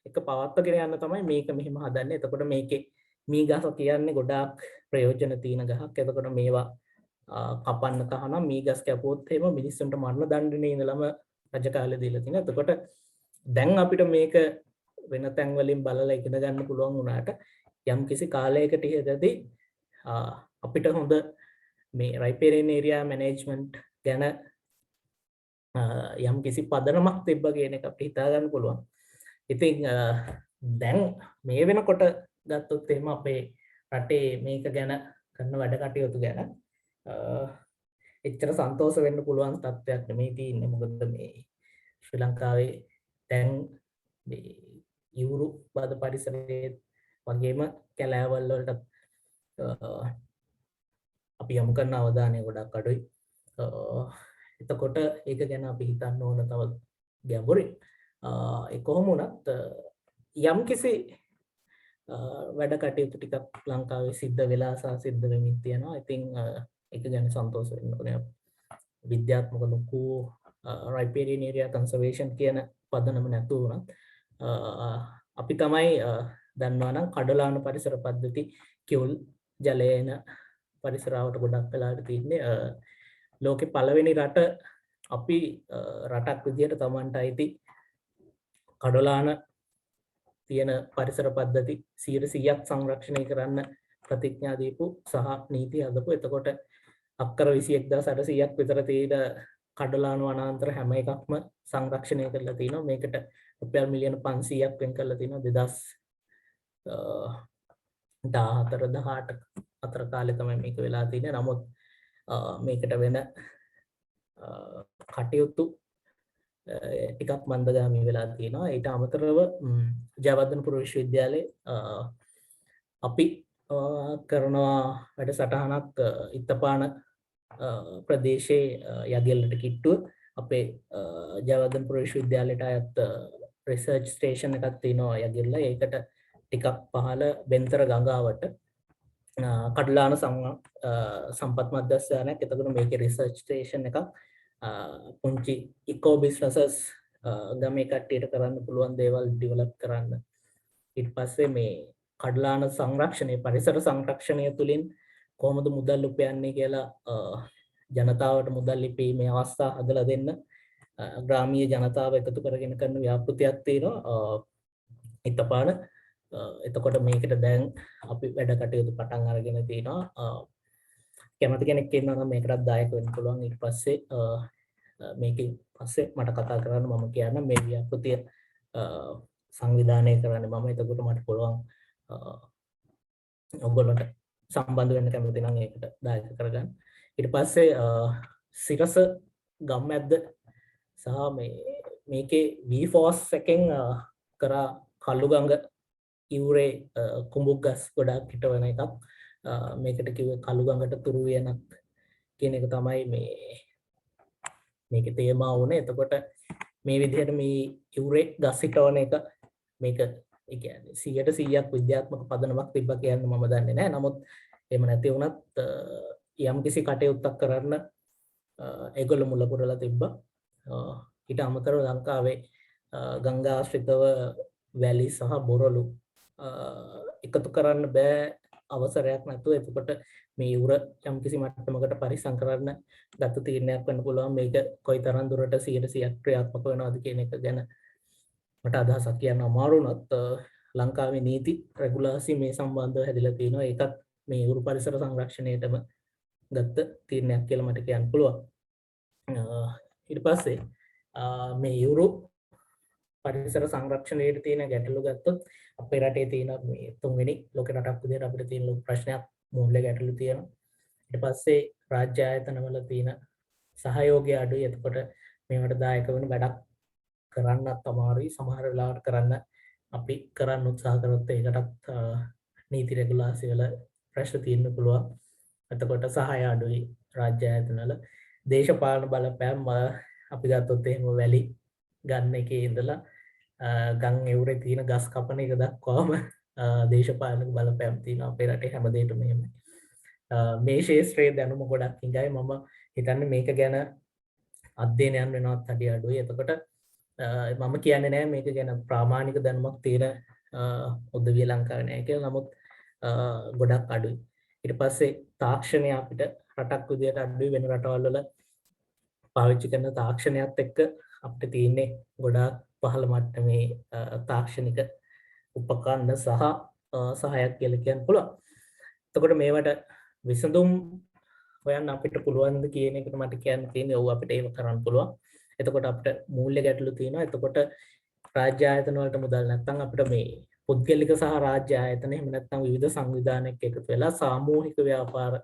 එක පවත්වාගෙන යන්න තමයි මේක මෙහෙම හදන්නේ. එතකොට මේකේ මී ගස කියන්නේ ගොඩාක් ප්‍රයෝජන තියෙන ගහක්. එතකොට මේවා කපන්න තහනම් මී ගස් කැපුවොත් එහෙම මිනිස්සුන්ට මරණ දඬුවමේ ඉඳලම රජ කාලේ දීලා තිනවා. එතකොට දැන් අපිට මේක වෙන තැන් වලින් බලලා ඉගෙන ගන්න පුළුවන් වුණාට යම් කිසි කාලයකට ඉහතදී අපිට හොඳ මේ රයිපේරියන් ඒරියා මැනේජ්මන්ට් ගැන යම් කිසි පදනමක් තිබ්බ කියන එක අපිට හිතා ගන්න පුළුවන්. ඉතින් දැන් මේ වෙනකොට ගත්තොත් එහෙම අපේ රටේ මේක ගැන කරන වැඩ කටයුතු ගැන එච්චර සන්තෝෂ වෙන්න පුළුවන් තත්ත්වයක් නෙමෙයි තියෙන්නේ. මොකද මේ ශ්‍රී ලංකාවේ දැන් මේ යුරු බද පරිසරයේ වගේම කැලෑවල් වලට අපි යොමු කරන අවධානය ගොඩක් අඩුයි. එතකොට ඒක ගැන අපි හිතන්න ඕන තව ගැඹුරින්. ඒ කොහොම වුණත් යම් කිසි වැඩ කටයුතු ටිකක් ලංකාවේ සිද්ධ වෙලා සහ සිද්ධ වෙමින් තියෙනවා. ඉතින් ඒක ගැන සන්තෝෂ වෙන්න ඕනේ. විද්‍යාත්මක ලොකු රයිපේරියන් ඒරියා කන්සර්වේෂන් කියන පදනම නැතුව වුණත් අපි තමයි දන්නවා නම් කඩලාන පරිසර පද්ධති කිවුල් ජලයන පරිසරාවට ගොඩක් වෙලාට තියන්නේ. ලෝකේ පළවෙනි රට අපි රටක් විදියට තමන්ට අයිති කඩලාන තියෙන පරිසර පද්ධති 100%ක් සංරක්ෂණය කරන්න ප්‍රතිඥා දීපු සහ නීති හදපු. එතකොට අක්කර 21800ක් විතර තියෙන කඩලාන වනාන්තර හැම එකක්ම සංරක්ෂණය කරලා තිනවා. මේකට රුපියල් මිලියන 500ක් වෙන් කරලා තිනවා 2014 අතර කාලේ තමයි මේක වෙලා තියෙන්නේ. නමුත් මේකට වෙන කටයුතු ටිකක් මන්දගාමී වෙලා තියෙනවා. ඊට අමතරව ජයවර්ධනපුර විශ්වවිද්‍යාලයේ අපි කරනවා වැඩසටහනක් ඉත්තපාන ප්‍රදේශයේ යගෙල්ලට කිට්ටුව අපේ ජයවර්ධනපුර විශ්වවිද්‍යාලයට අයත් රිසර්ච් ස්ටේෂන් එකක් තියෙනවා යගෙල්ල. ඒකට ටිකක් පහළ බෙන්තර ගංගාවට කඩලාන සම්පත් මධ්‍යස්ථානයක්. එතකොට මේකේ රිසර්ච් ස්ටේෂන් එකක් පුංචි ඉකෝ බිස්නසස් ගමේ කට්ටියට කරන්න පුළුවන් දේවල් ඩිවලොප් කරන්න. ඊට පස්සේ මේ කඩලාන සංරක්ෂණය පරිසර සංරක්ෂණය තුළින් කොහොමද මුදල් උපයන්නේ කියලා ජනතාවට මුදල් ලිපීමේ අවස්ථා හදලා දෙන්න ග්‍රාමීය ජනතාව එකතු කරගෙන කරන ව්‍යාපෘතියක් තියෙනවා ඉත්තපාන. එතකොට මේකට දැන් අපි වැඩ කටයුතු පටන් අරගෙන තියෙනවා. කැමති කෙනෙක් ඉන්නවා නම් මේකටත් දායක වෙන්න පුළුවන්. ඊට පස්සේ මේකෙන් පස්සේ මට කතා කරන්න මම කියන්න මේ ව්‍යාපෘතිය සංවිධානය කරන්නේ මම. එතකොට මට පුළුවන් ඔයගොල්ලන්ට සම්බන්ධ වෙන්න කැමති නම් ඒකට දායක කරගන්න. ඊට පස්සේ සිරස ගම්මැද්ද සහ මේකේ V-Force එකෙන් කරා කල්ලුගඟ ඉවුරේ කුඹුක් ගස් ගොඩක් හිටවන එකක්. මේකට කිව්වේ කළුගඟට තුරු වෙනක් කියන එක තමයි මේකේ තේමා වුණේ. එතකොට මේ විදිහට මේ ඉවුරේ ගස් හිටවන එක මේක ඒ කියන්නේ 100% විද්‍යාත්මක පදනමක් තිබ්බා කියන්නේ මම දන්නේ නැහැ. නමුත් එහෙම නැති වුණත් යම් කිසි කටයුත්තක් කරන්න ඒගොල්ලෝ මුල පුරලා තිබ්බා. ඊට අමතරව ලංකාවේ ගංගාශ්‍රිතව වැලි සහ බොරළු එකතු කරන්න බෑ අවසරයක් නැතුව. එතකොට මේ උර යම් කිසි මට්ටමකට පරිසම් කරන්න ගත තීරණයක් වෙන්න පුළුවන්. මේක කොයිතරම් දුරට 100% ක්‍රියාත්මක වෙනවද කියන එක ගැන මට අදහසක් කියන්න අමාරු වුණත් ලංකාවේ නීති රෙගුලාසි මේ සම්බන්ධව හැදිලා තියෙනවා. ඒකත් මේ උරු පරිසර සංරක්ෂණයටම ගත්ත තීරණයක් කියලා මට කියන්න පුළුවන්. ඊට පස්සේ මේ යුරු පරිසර සංරක්ෂණයට තියෙන ගැටලු ගත්තොත් අපේ රටේ තියෙන මේ තුන්වෙනි ලෝක රටක් විදිහට අපිට තියෙන ලොකු ප්‍රශ්නයක් මූලික ගැටලු තියෙනවා. ඊට පස්සේ රාජ්‍ය ආයතනවල තියෙන සහයෝගය අඩුයි. එතකොට මේවට දායක වෙන වැඩක් කරන්නත් අමාරුයි. සමහර වෙලාවට කරන්න අපි කරන්න උත්සාහ කරොත් ඒකටත් නීති රෙගුලාසි වල ප්‍රශ්න තියෙන්න පුළුවන්. එතකොට සහාය අඩුයි රාජ්‍ය ආයතනවල. දේශපාලන බලපෑම් අපි ගත්තොත් එහෙම වැලි ගන්න එකේ ඉඳලා ගම් එවුරේ තියෙන ගස් කපන එක දක්වාම දේශපාලන බලපෑම් තියෙනවා අපේ රටේ හැමදේටම එහෙමයි. මේ ශාස්ත්‍රයේ දැනුම ගොඩක් ඉඳයි. මම හිතන්නේ මේක ගැන අධ්‍යයනයන් වෙනවත් අඩි අඩුයි. එතකොට මම කියන්නේ නෑ මේක ගැන ප්‍රාමාණික දැනුමක් තියෙන උද්දවිය ලංකාවේ නෑ කියලා. නමුත් ගොඩක් අඩුයි. ඊට පස්සේ තාක්ෂණය අපිට රටක් විදියට අඩුයි. වෙන රටවල් වල පාවිච්චි කරන තාක්ෂණයත් එක්ක අපිට තියෙන්නේ ගොඩාක් පහළ මට්ටමේ තාක්ෂණික උපකරණ සහ සහායක් කියලා කියන්න පුළුවන්. එතකොට මේවට විසඳුම් හොයන්න අපිට පුළුවන්ද කියන එකට මට කියන්න තියෙන්නේ ඔව් අපිට ඒක කරන්න පුළුවන්. එතකොට අපිට මූල්‍ය ගැටලු තියෙනවා. එතකොට රාජ්‍ය ආයතන වලට මුදල් නැත්නම් අපිට මේ පුද්ගලික සහ රාජ්‍ය ආයතන එහෙම නැත්නම් විවිධ සංවිධානයක එකතු වෙලා සාමූහික ව්‍යාපාර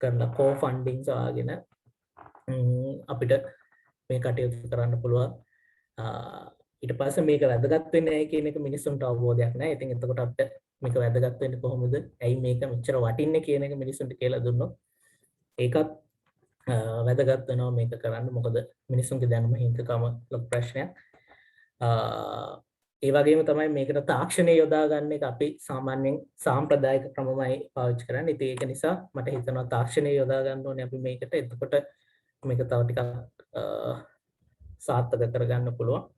කරන කෝ ෆන්ඩින්ග්ස් ආගෙන අපිට මේ කටයුතු කරන්න පුළුවන්. ඊට පස්සේ මේක වැදගත් වෙන්නේ නැහැ කියන එක මිනිස්සුන්ට අවබෝධයක් නැහැ. ඉතින් එතකොට අපිට මේක වැදගත් වෙන්නේ කොහොමද? ඇයි මේක මෙච්චර වටින්නේ කියන එක මිනිස්සුන්ට කියලා දුන්නොත් ඒකත් වැදගත් වෙනවා මේක කරන්න. මොකද මිනිස්සුන්ගේ දැනුම හිංකකම ලොකු ප්‍රශ්නයක්. ඒ වගේම තමයි මේකට තාක්ෂණය යොදා ගන්න එක අපි සාමාන්‍යයෙන් සාම්ප්‍රදායික ක්‍රමමයි පාවිච්චි කරන්නේ. ඉතින් ඒක නිසා මට හිතෙනවා තාක්ෂණය යොදා ගන්න ඕනේ අපි මේකට. එතකොට මේක තව ටිකක් සාර්ථක කරගන්න පුළුවන්.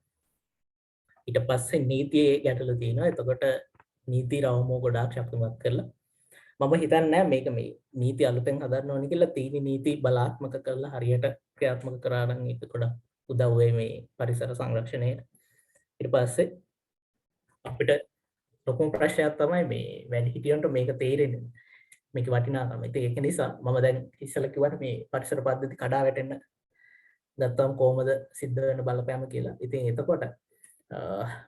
ඊට පස්සේ නීතියේ ගැටලු තියෙනවා. එතකොට නීති රවුමෝ ගොඩාක් ශක්තිමත් කරලා මම හිතන්නේ නැහැ මේක මේ නීති අලුතෙන් හදන්න ඕනේ කියලා. තීනි නීති බලාත්මක කරලා හරියට ක්‍රියාත්මක කරා නම් ඒක ගොඩක් උදව් වෙයි මේ පරිසර සංරක්ෂණයට. ඊට පස්සේ අපිට ලොකුම ප්‍රශ්නයක් තමයි මේ වැඩිහිටියන්ට මේක තේරෙන්නේ මේක වටිනාකම. ඉතින් ඒක නිසා මම දැන් ඉස්සෙල්ලා කිව්වට මේ පරිසර පද්ධති කඩා වැටෙන්න නැත්තම් කොහොමද සිද්ධ වෙන බලපෑම කියලා. ඉතින් එතකොට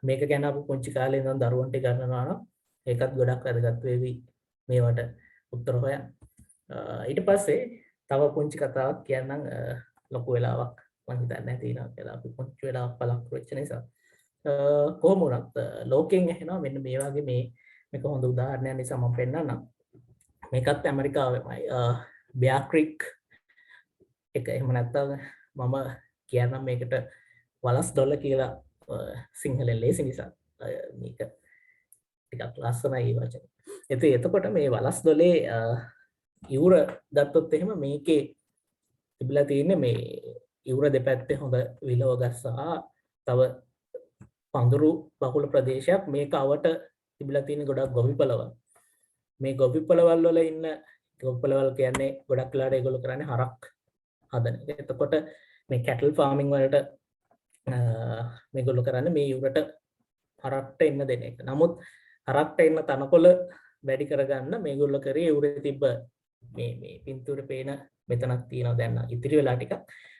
මේක ගැන අපි පුංචි කාලේ ඉඳන් දරුවන්ට ගන්නවා නම් ඒකත් ගොඩක් වැදගත් වෙවි මේවට උත්තර හොයන්න. ඊට පස්සේ තව පුංචි කතාවක් කියන්නම්. ලොකු වෙලාවක් මම හිතන්නේ තියෙනවා කියලා. අපි පුංචි වෙලාවක් බලක් වෙච්ච නිසා. කොහොම වුණත් ලෝකෙන් ඇහෙනවා මෙන්න මේ වගේ මේක හොඳ උදාහරණයක් නිසා මම පෙන්නන්නම්. මේකත් ඇමරිකාවේමයි. බෙයා ක්‍රීක් එක එහෙම නැත්නම් මම කියන්නම් මේකට වලස් දොල්ල කියලා සිංහලෙන් ලේසි නිසා මේක ටිකක් ලස්සනයි වචන. එතකොට මේ වලස් දොලේ ඉවුර ගත්තොත් එහෙම මේකේ තිබිලා තියෙන්නේ මේ ඉවුර දෙපැත්තේ හොඳ විලව ගස් සහ තව පඳුරු බහුල ප්‍රදේශයක්. මේක අවට තිබිලා තියෙන ගොඩක් ගොවිපළවල්. මේ ගොවිපළවල් වල ඉන්න ගොවිපළවල් කියන්නේ ගොඩක් වෙලාවට ඒගොල්ලෝ කරන්නේ හරක් හදන එක. එතකොට මේ කැටල් ෆාමින් වලට මේගොල්ලෝ කරන්නේ මේ ඉවුරට හරක්ට එන්න දෙන එක. නමුත් හරක්ට එන්න තනකොළ වැඩි කරගන්න මේගොල්ලෝ කරේ ඉවුරේ තිබ්බ මේ පින්තූරේ පේන මෙතනක් තියෙනවා දැන් ඉතිරි වෙලා ටිකක්.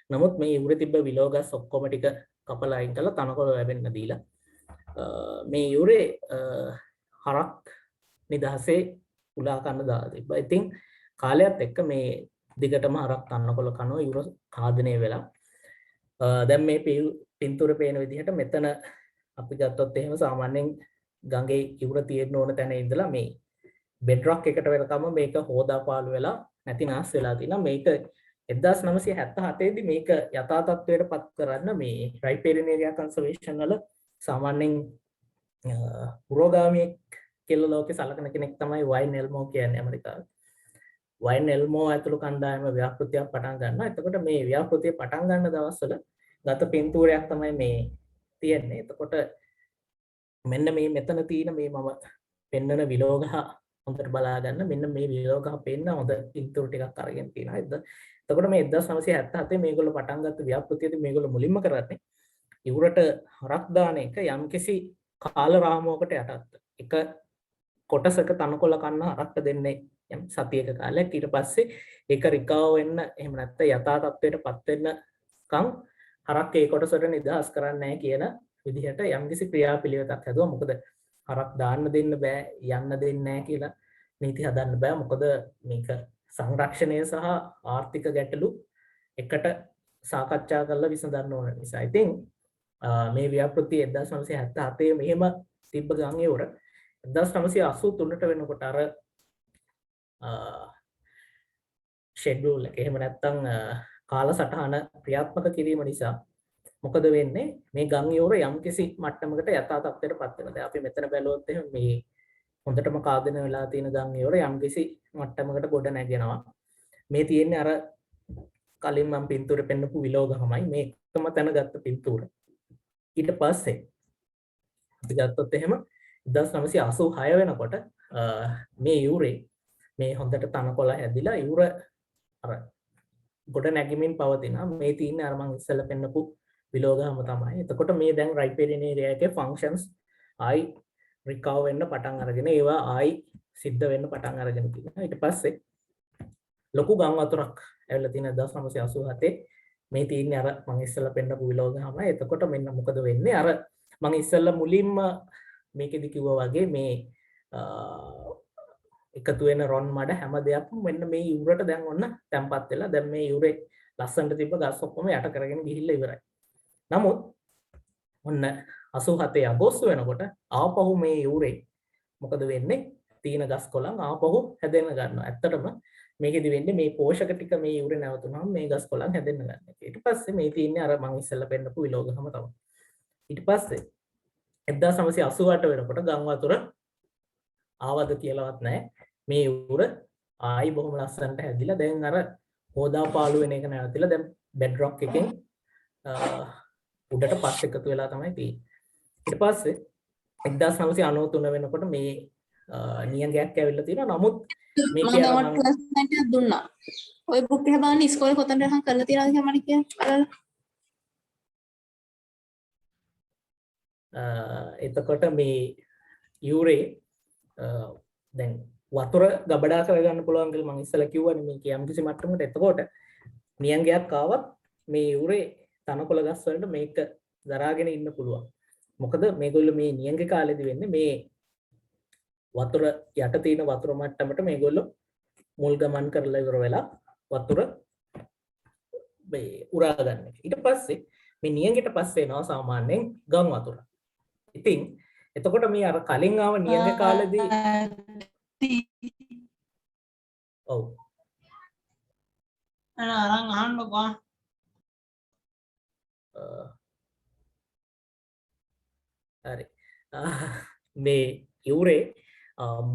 නමුත් මේ ඉවුරේ තිබ්බ විලෝගස් ඔක්කොම ටික කපලා අයින් කරලා තනකොළ ලැබෙන්න දීලා මේ ඉවුරේ හරක් නිදහසේ උලා කන්න දාලා තිබ්බා. ඉතින් කාලයත් එක්ක මේ දිගටම හරක් තනකොළ කනවා ඉවුර කාදනය වෙලා. දැන් මේ පින්තූරේ පේන විදිහට මෙතන අපි ගත්තොත් එහෙම සාමාන්‍යයෙන් ගඟේ ඉවුර තියෙන්න ඕන තැන ඉඳලා මේ බෙඩ් රොක් එකට වෙනකම් මේක හොදාපාලු වෙලා නැතිනාස් වෙලා තිනා. මේක 1977 දී මේක යථා තත්ත්වයට පත් කරන්න මේ රයිපේරියන් ඒරියා කන්සර්වේෂන් වල සාමාන්‍යයෙන් පුරෝගාමියෙක් කියලා ලෝකේ සලකන කෙනෙක් තමයි වයින් එල්මෝ කියන්නේ ඇමරිකාවේ. වයින් එල්මෝ ඇතුළු කණ්ඩායම ව්‍යාපෘතියක් පටන් ගන්නවා. එතකොට මේ ව්‍යාපෘතිය පටන් ගන්න දවස්වල ගත පින්තූරයක් තමයි මේ තියෙන්නේ. එතකොට මෙන්න මේ මෙතන තියෙන මේ මම පෙන්නන විලෝගහ හොඳට බලා ගන්න. මෙන්න මේ විලෝගහ පෙන්න හොඳ පින්තූර ටිකක් අරගෙන තියෙනවා. එතකොට මේ 1977 මේගොල්ලෝ පටන් ගත්ත ව්‍යාපෘතියේදී මේගොල්ලෝ මුලින්ම කරන්නේ ඉවුරට හරක් දාන එක යම්කිසි කාල රාමුවකට යටත්. එක කොටසක තනකොළ කන්න හරක්ට දෙන්නේ යම් සතියක කාලයක්. ඊට පස්සේ ඒක රිකවර් වෙන්න එහෙම නැත්නම් යථා තත්ත්වයට පත් වෙන්නකම් හරක් ඒ කොටසට නිදහස් කරන්නේ නැහැ කියන විදිහට යම්කිසි ක්‍රියාපිළිවෙතක් හැදුවා. මොකද හරක් දාන්න දෙන්න බෑ, යන්න දෙන්නේ නැහැ කියලා නීති හදන්න බෑ. මොකද මේක සංරක්ෂණය සහ ආර්ථික ගැටලු එකට සාකච්ඡා කරලා විසඳන්න ඕන නිසා. ඉතින් මේ ව්‍යාපෘතිය 1977 මෙහෙම තිබ්බ ගම් එවර 1983ට වෙනකොට අර ෂෙඩියුල් එක එහෙම නැත්නම් කාලසටහන ක්‍රියාත්මක කිරීම නිසා මොකද වෙන්නේ මේ ගම් එවර යම්කිසි මට්ටමකට යථා තත්ත්වයටපත් වෙනවා. දැන් අපි මෙතන බැලුවොත් එහෙනම් මේ හොඳටම කාදෙන වෙලා තියෙන ගම් එවර යම්කිසි මට්ටමකට ගොඩ නැගෙනවා. මේ තියෙන්නේ අර කලින් මම පින්තූරේ පෙන්නපු විලෝගහමයි මේ එකම තැන ගත්ත පින්තූර. ඊට පස්සේ අපි ගත්තොත් එහෙම 1986 වෙනකොට මේ යුරේ මේ හොඳට තනකොළ හැදිලා යුර අර ගොඩ නැගීමින් පවතිනවා. මේ තියෙන්නේ අර මම ඉස්සෙල්ලා පෙන්නපු විලෝගහම තමයි. එතකොට මේ දැන් රයිපේරියන් ඒරියා එකේ ෆන්ක්ෂන්ස් ආයි රිකවර් වෙන්න පටන් අරගෙන ඒවා ආයි සිද්ධ වෙන්න පටන් අරගෙන තියෙනවා. ඊට පස්සේ ලොකු ගම් වතුරක් ඇවිල්ලා තියෙන 1987 මේ තියෙන්නේ අර මම ඉස්සෙල්ලා පෙන්නපු විලෝගහම. එතකොට මෙන්න මොකද වෙන්නේ අර මම ඉස්සෙල්ලා මුලින්ම මේකෙදි කිව්වා වගේ මේ එකතු වෙන රොන් මඩ හැම දෙයක්ම මෙන්න මේ යුරට දැන් ඔන්න තැම්පත් වෙලා දැන් මේ යුරේ ලස්සනට තිබ්බ ගස් ඔක්කොම යට කරගෙන ගිහිල්ලා ඉවරයි. නමුත් ඔන්න 87 අගෝස්තු වෙනකොට ආපහු මේ යුරේ මොකද වෙන්නේ? තීන ගස් කොළන් ආපහු හැදෙන්න ගන්නවා. ඇත්තටම මේකෙදි වෙන්නේ මේ පෝෂක ටික මේ යුරේ නැවතුනහම මේ ගස් කොළන් හැදෙන්න ගන්නවා. ඊට පස්සේ මේ තියෙන්නේ අර මම ඉස්සෙල්ලා පෙන්නපු විලෝගහම තමයි. ඊට පස්සේ 1988 වෙනකොට ගම් වතුර ආවද කියලාවත් නැහැ. මේ යුර ආයි බොහොම ලස්සනට හැදිලා දැන් අර හොදා පාළු වෙන එක නැවතිලා දැන් බෙඩ් රොක් එකෙන් උඩට පස් එකතු වෙලා තමයි තියෙන්නේ. ඊට පස්සේ 1993 වෙනකොට මේ නියඟයක් ඇවිල්ලා තියෙනවා. නමුත් මේකේ මම ක්ලාස් එකක් දුන්නා. ඔය බුක් එක බලන්න ඉස්කෝලේ කොතනද හම් කරලා තියෙනවද කියලා මට කියන්න බලන්න. එතකොට මේ යුරේ දැන් වතුර ගබඩා කරගන්න පුළුවන් කියලා මම ඉස්සෙල්ලා කිව්වනේ මේක යම්කිසි මට්ටමකට. එතකොට නියඟයක් ආවත් මේ යුරේ තනකොළ ගස් වලට මේක දරාගෙන ඉන්න පුළුවන්. මොකද මේගොල්ලෝ මේ නියඟ කාලෙදි වෙන්නේ මේ වතුර යට තියෙන වතුර මට්ටමට මේගොල්ලෝ මුල් ගමන් කරලා ඉවර වෙලා වතුර මේ උරා ගන්න එක. ඊට පස්සේ මේ නියඟට පස්සේ එනවා සාමාන්‍යයෙන් ගම් වතුර. ඉතින් එතකොට මේ අර කලින් ආව නියඟ කාලෙදී ඔව් අරන් අහන්නකෝ. හරි. මේ යුරේ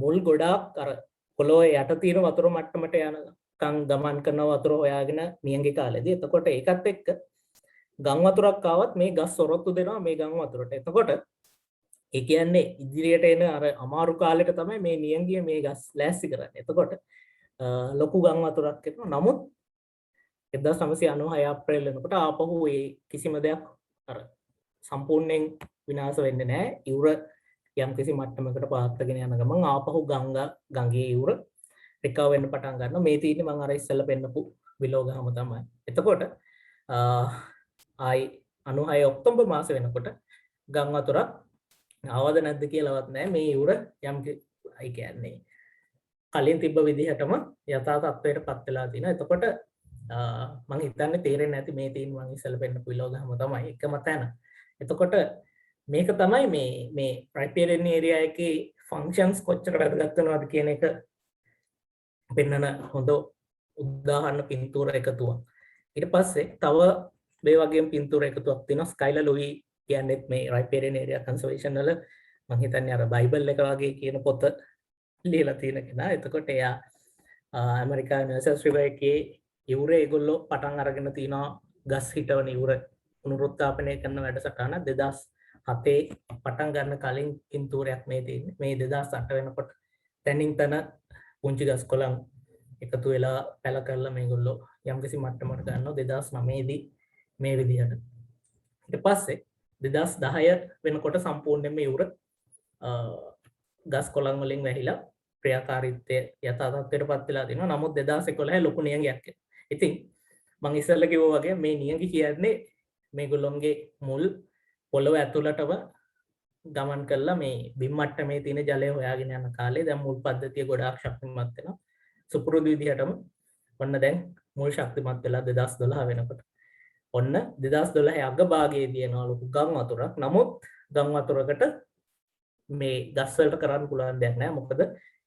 මුල් ගොඩාක් අර පොළොවේ යට තියෙන වතුර මට්ටමට යනකම් ගමන් කරන වතුර හොයාගෙන නියඟේ කාලෙදී. එතකොට ඒකත් එක්ක ගම් වතුරක් ආවත් මේ ගස් සොරොත්තු දෙනවා මේ ගම් වතුරට. එතකොට ඒ කියන්නේ ඉදිරියට එන අර අමාරු කාලෙට තමයි මේ නියඟිය මේ ගස් ලෑස්ති කරන්නේ. එතකොට ලොකු ගම් වතුරක් එනවා. නමුත් 1996 අප්‍රේල් වෙනකොට ආපහු ඒ කිසිම දෙයක් අර සම්පූර්ණයෙන් විනාශ වෙන්නේ නැහැ. යුර යම්කිසි මට්ටමකට පාත්ගෙන යන ගමන් ආපහු ගඟේ යුර රිකවර් වෙන්න පටන් ගන්නවා. මේ තියෙන්නේ මම අර ඉස්සෙල්ලා පෙන්නපු විලෝගහම තමයි. එතකොට ආයි 96 ඔක්තෝබර් මාස වෙනකොට ගම් වතුරක් ආවද නැද්ද කියලාවත් නැහැ. මේ යුර යම් ඒ කියන්නේ කලින් තිබ්බ විදිහටම යථා තත්ත්වයටපත් වෙලා තියෙනවා. එතකොට මම හිතන්නේ තේරෙන්නේ නැති මේ තියෙන මම ඉස්සෙල්ලා පෙන්නපු විලෝගහම තමයි එකම තැන. එතකොට මේක තමයි මේ රයිපේරියන් ඒරියා එකේ ෆන්ක්ෂන්ස් කොච්චර වැදගත් වෙනවද කියන එක පෙන්වන හොඳ උදාහරණ පින්තූර එකතුවක්. ඊට පස්සේ තව මේ වගේම පින්තූර එකතුවක් තියෙනවා. ස්කයිලර් ලුයි කියන්නේත් මේ රයිපේරියන් ඒරියා කන්සර්වේෂන් වල මම හිතන්නේ අර බයිබල් එක වගේ කියන පොත ලියලා තියෙන කෙනා. එතකොට එයා ඇමරිකා යුනිවර්සිටි රිවර් එකේ යුරේ ඒගොල්ලෝ පටන් අරගෙන තිනවා ගස් හිටවන යුර පුනරුත්ථාපනය කරන වැඩසටහන 2007 පටන් ගන්න කලින් පින්තූරයක් මේ තියෙන්නේ. මේ 2008 වෙනකොට තැනින් තන පුංචි ගස් කොළන් එකතු වෙලා පැල කරලා මේගොල්ලෝ යම්කිසි මට්ටමකට ගන්නවා 2009 දී මේ විදිහට. ඊට පස්සේ 2010 වෙනකොට සම්පූර්ණයෙන්ම යුර ගස් කොළන් වලින් වැහිලා ක්‍රියාකාරීත්වය යථා තත්ත්වයටපත් වෙලා තියෙනවා. නමුත් 2011 ලොකු නියඟයක් එනවා. ඉතින් මම ඉස්සෙල්ලා කිව්වා වගේ මේ නියඟි කියන්නේ මේගොල්ලොන්ගේ මුල් පොළොව ඇතුළටම ගමන් කරලා මේ බිම් මට්ටමේ තියෙන ජලය හොයාගෙන යන කාලේ දැන් මුල් පද්ධතිය ගොඩාක් ශක්තිමත් වෙනවා. සුපුරුදු විදිහටම ඔන්න දැන් මුල් ශක්තිමත් වෙලා 2012 වෙනකොට ඔන්න 2012 අග භාගයේදී එනවා ලොකු ගම් වතුරක්. නමුත් ගම් වතුරකට මේ ගස් වලට කරන්න පුළුවන් දෙයක් නෑ. මොකද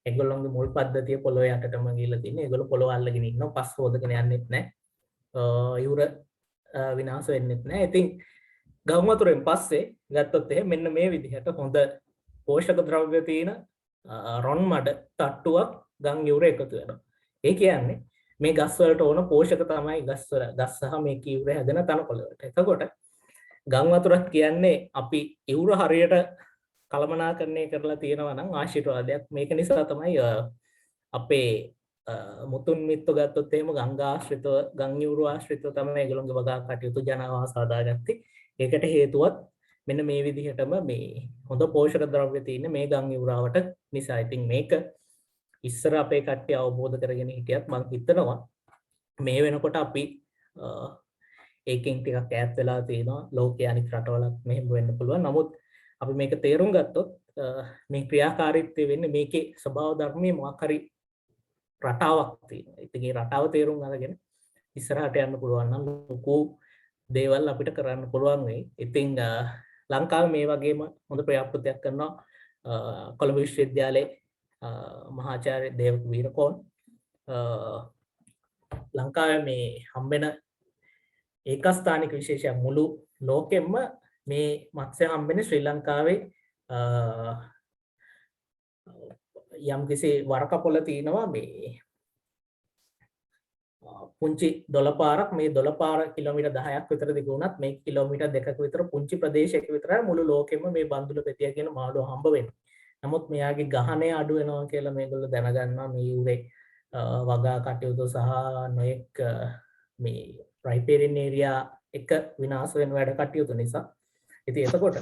ඒගොල්ලෝගේ මුල් පද්ධතිය පොළොව යටටම ගිහිල්ලා තියෙන්නේ. ඒගොල්ලෝ පොළොව අල්ලගෙන ඉන්නවා. පස් හොදගෙන යන්නෙත් නෑ. යුර විනාශ වෙන්නෙත් නෑ. ඉතින් ගම් වතුරෙන් පස්සේ ගත්තොත් එහෙම මෙන්න මේ විදිහට හොඳ පෝෂක ද්‍රව්‍ය තියෙන රොන් මඩ තට්ටුවක් ගම් යුර එකතු වෙනවා. ඒ කියන්නේ මේ ගස් වලට ඕන පෝෂක තමයි ගස් සහ මේ කිව්ර හැදෙන තනකොළ වලට. එතකොට ගම් වතුරක් කියන්නේ අපි ඉවුර හරියට කළමනාකරණය කරලා තියෙනවා නම් ආශිර්වාදයක්. මේක නිසා තමයි අපේ මුතුන් මිත්තු ගත්තොත් එහෙම ගංගාශ්‍රිතව ගම් ඉවුරු ආශ්‍රිතව තමයි ඒගොල්ලෝගේ වගා කටයුතු ජනවාස හදාගත්තේ. ඒකට හේතුවත් මෙන්න මේ විදිහටම මේ හොඳ පෝෂක ද්‍රව්‍ය තියෙන මේ ගම් ඉවුරාවට නිසා. ඉතින් මේක ඉස්සර අපේ කට්ටිය අවබෝධ කරගෙන හිටියත් මම හිතනවා මේ වෙනකොට අපි ඒකෙන් ටිකක් ඈත් වෙලා තියෙනවා. ලෝකයේ අනිත් රටවලත් මෙහෙම වෙන්න පුළුවන්. නමුත් අපි මේක තේරුම් ගත්තොත් මේ ක්‍රියාකාරීත්වය වෙන්නේ මේකේ ස්වභාව ධර්මයේ මොකක් හරි රටාවක් තියෙනවා. ඉතින් මේ රටාව තේරුම් අරගෙන ඉස්සරහට යන්න පුළුවන් නම් ලොකු දේවල් අපිට කරන්න පුළුවන් වෙයි. ඉතින් ලංකාවේ මේ වගේම හොඳ ප්‍රයත්නයක් කරනවා කොළඹ විශ්වවිද්‍යාලයේ මහාචාර්ය දේවක වීරකෝන් ලංකාවේ මේ හම්බෙන ඒකස්ථානික විශේෂයක් මුළු ලෝකෙම මේ මත්ස්‍ය හම්බෙන ශ්‍රී ලංකාවේ යම්කිසි වරකපොළ තියෙනවා මේ පුංචි දොළපාරක්. මේ දොළපාර කිලෝමීටර් 10ක් විතර දිග වුණත් මේ කිලෝමීටර් 2ක විතර පුංචි ප්‍රදේශයක විතරයි මුළු ලෝකෙම මේ බන්දුල පෙතිය කියන මාළුව හම්බ වෙන්නේ. නමුත් මෙයාගේ ගහණය අඩු වෙනවා කියලා මේගොල්ලෝ දැනගන්නවා මේ යුරේ වගා කටයුතු සහ නොඑක් මේ රයිපේරියන් ඒරියා එක විනාශ වෙන වැඩ කටයුතු නිසා. ඉතින් එතකොට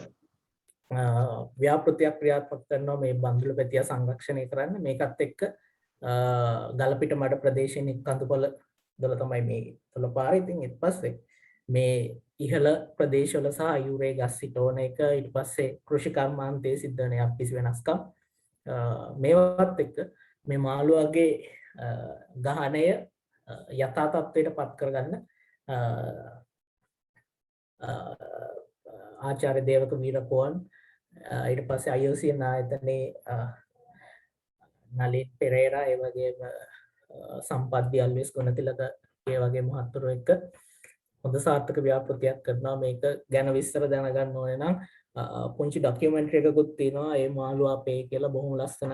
ව්‍යාපෘතියක් ක්‍රියාත්මක කරනවා මේ බන්දුල පෙතිය සංරක්ෂණය කරන්න. මේකත් එක්ක ගලපිට මඩ ප්‍රදේශයෙන් කඳුපොළ දොළ තමයි මේ දොළපාර. ඉතින් ඊට පස්සේ මේ ඉහළ ප්‍රදේශවල සහ යුරේ ගස් සිටෝන එක ඊට පස්සේ කෘෂි කර්මාන්තයේ සිද්ධ වෙන යම්කිසි වෙනස්කම් මේවත් එක්ක මේ මාළුවගේ ගහණය යථා තත්ත්වයට පත් කරගන්න ආචාර්ය දේවක වීරකෝන් ඊට පස්සේ IUCN ආයතනයේ නලින් පෙරේරා ඒ වගේම සම්පත් දියල්විස් ගුණතිලක ඒ වගේ මහත්තුරු එක්ක හොඳ සාර්ථක ව්‍යාපෘතියක් කරනවා. මේක ගැන විස්තර දැනගන්න ඕනේ නම් පුංචි ඩොකියුමන්ටරි එකකුත් තියෙනවා. ඒ මාළුව අපේ කියලා බොහොම ලස්සන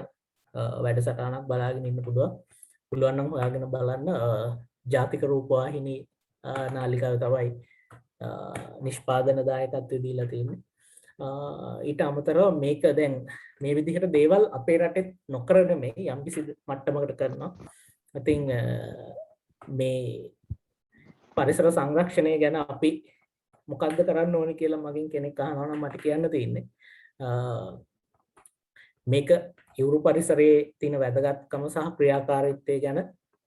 වැඩසටහනක් බලාගෙන ඉන්න පුළුවන්. පුළුවන් නම් හොයාගෙන බලන්න. ජාතික රූපවාහිනී නාලිකාව තමයි නිෂ්පාදන දායකත්වය දීලා තියෙන්නේ. ඊට අමතරව මේක දැන් මේ විදිහට දේවල් අපේ රටේ නොකරන මේ යම්කිසි මට්ටමකට කරනවා. ඉතින් මේ පරිසර සංරක්ෂණය ගැන අපි මොකද්ද කරන්න ඕනේ කියලා මගෙන් කෙනෙක් අහනවා නම් මට කියන්න තියෙන්නේ මේක යුරු පරිසරයේ තියෙන වැදගත්කම සහ ක්‍රියාකාරීත්වය ගැන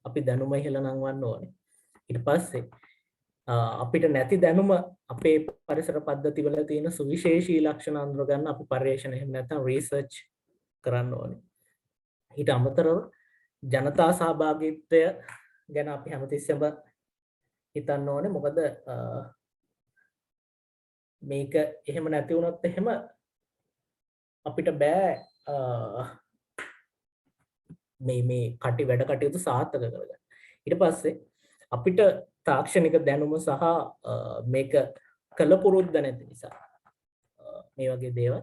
අපි දැනුම ඉහළ නංවන්න ඕනේ. ඊට පස්සේ අපිට නැති දැනුම අපේ පරිසර පද්ධති වල තියෙන සුවිශේෂී ලක්ෂණ අඳුර ගන්න අපි පර්යේෂණ එහෙම නැත්නම් රිසර්ච් කරන්න ඕනේ. ඊට අමතරව ජනතා සහභාගීත්වය ගැන අපි හැමතිස්සෙම හිතන්න ඕනේ. මොකද මේක එහෙම නැති වුණොත් එහෙම අපිට බෑ මේ වැඩ කටයුතු සාර්ථක කරගන්න. ඊට පස්සේ අපිට තාක්ෂණික දැනුම සහ මේක කලපුරුද්ද නැති නිසා මේ වගේ දේවල්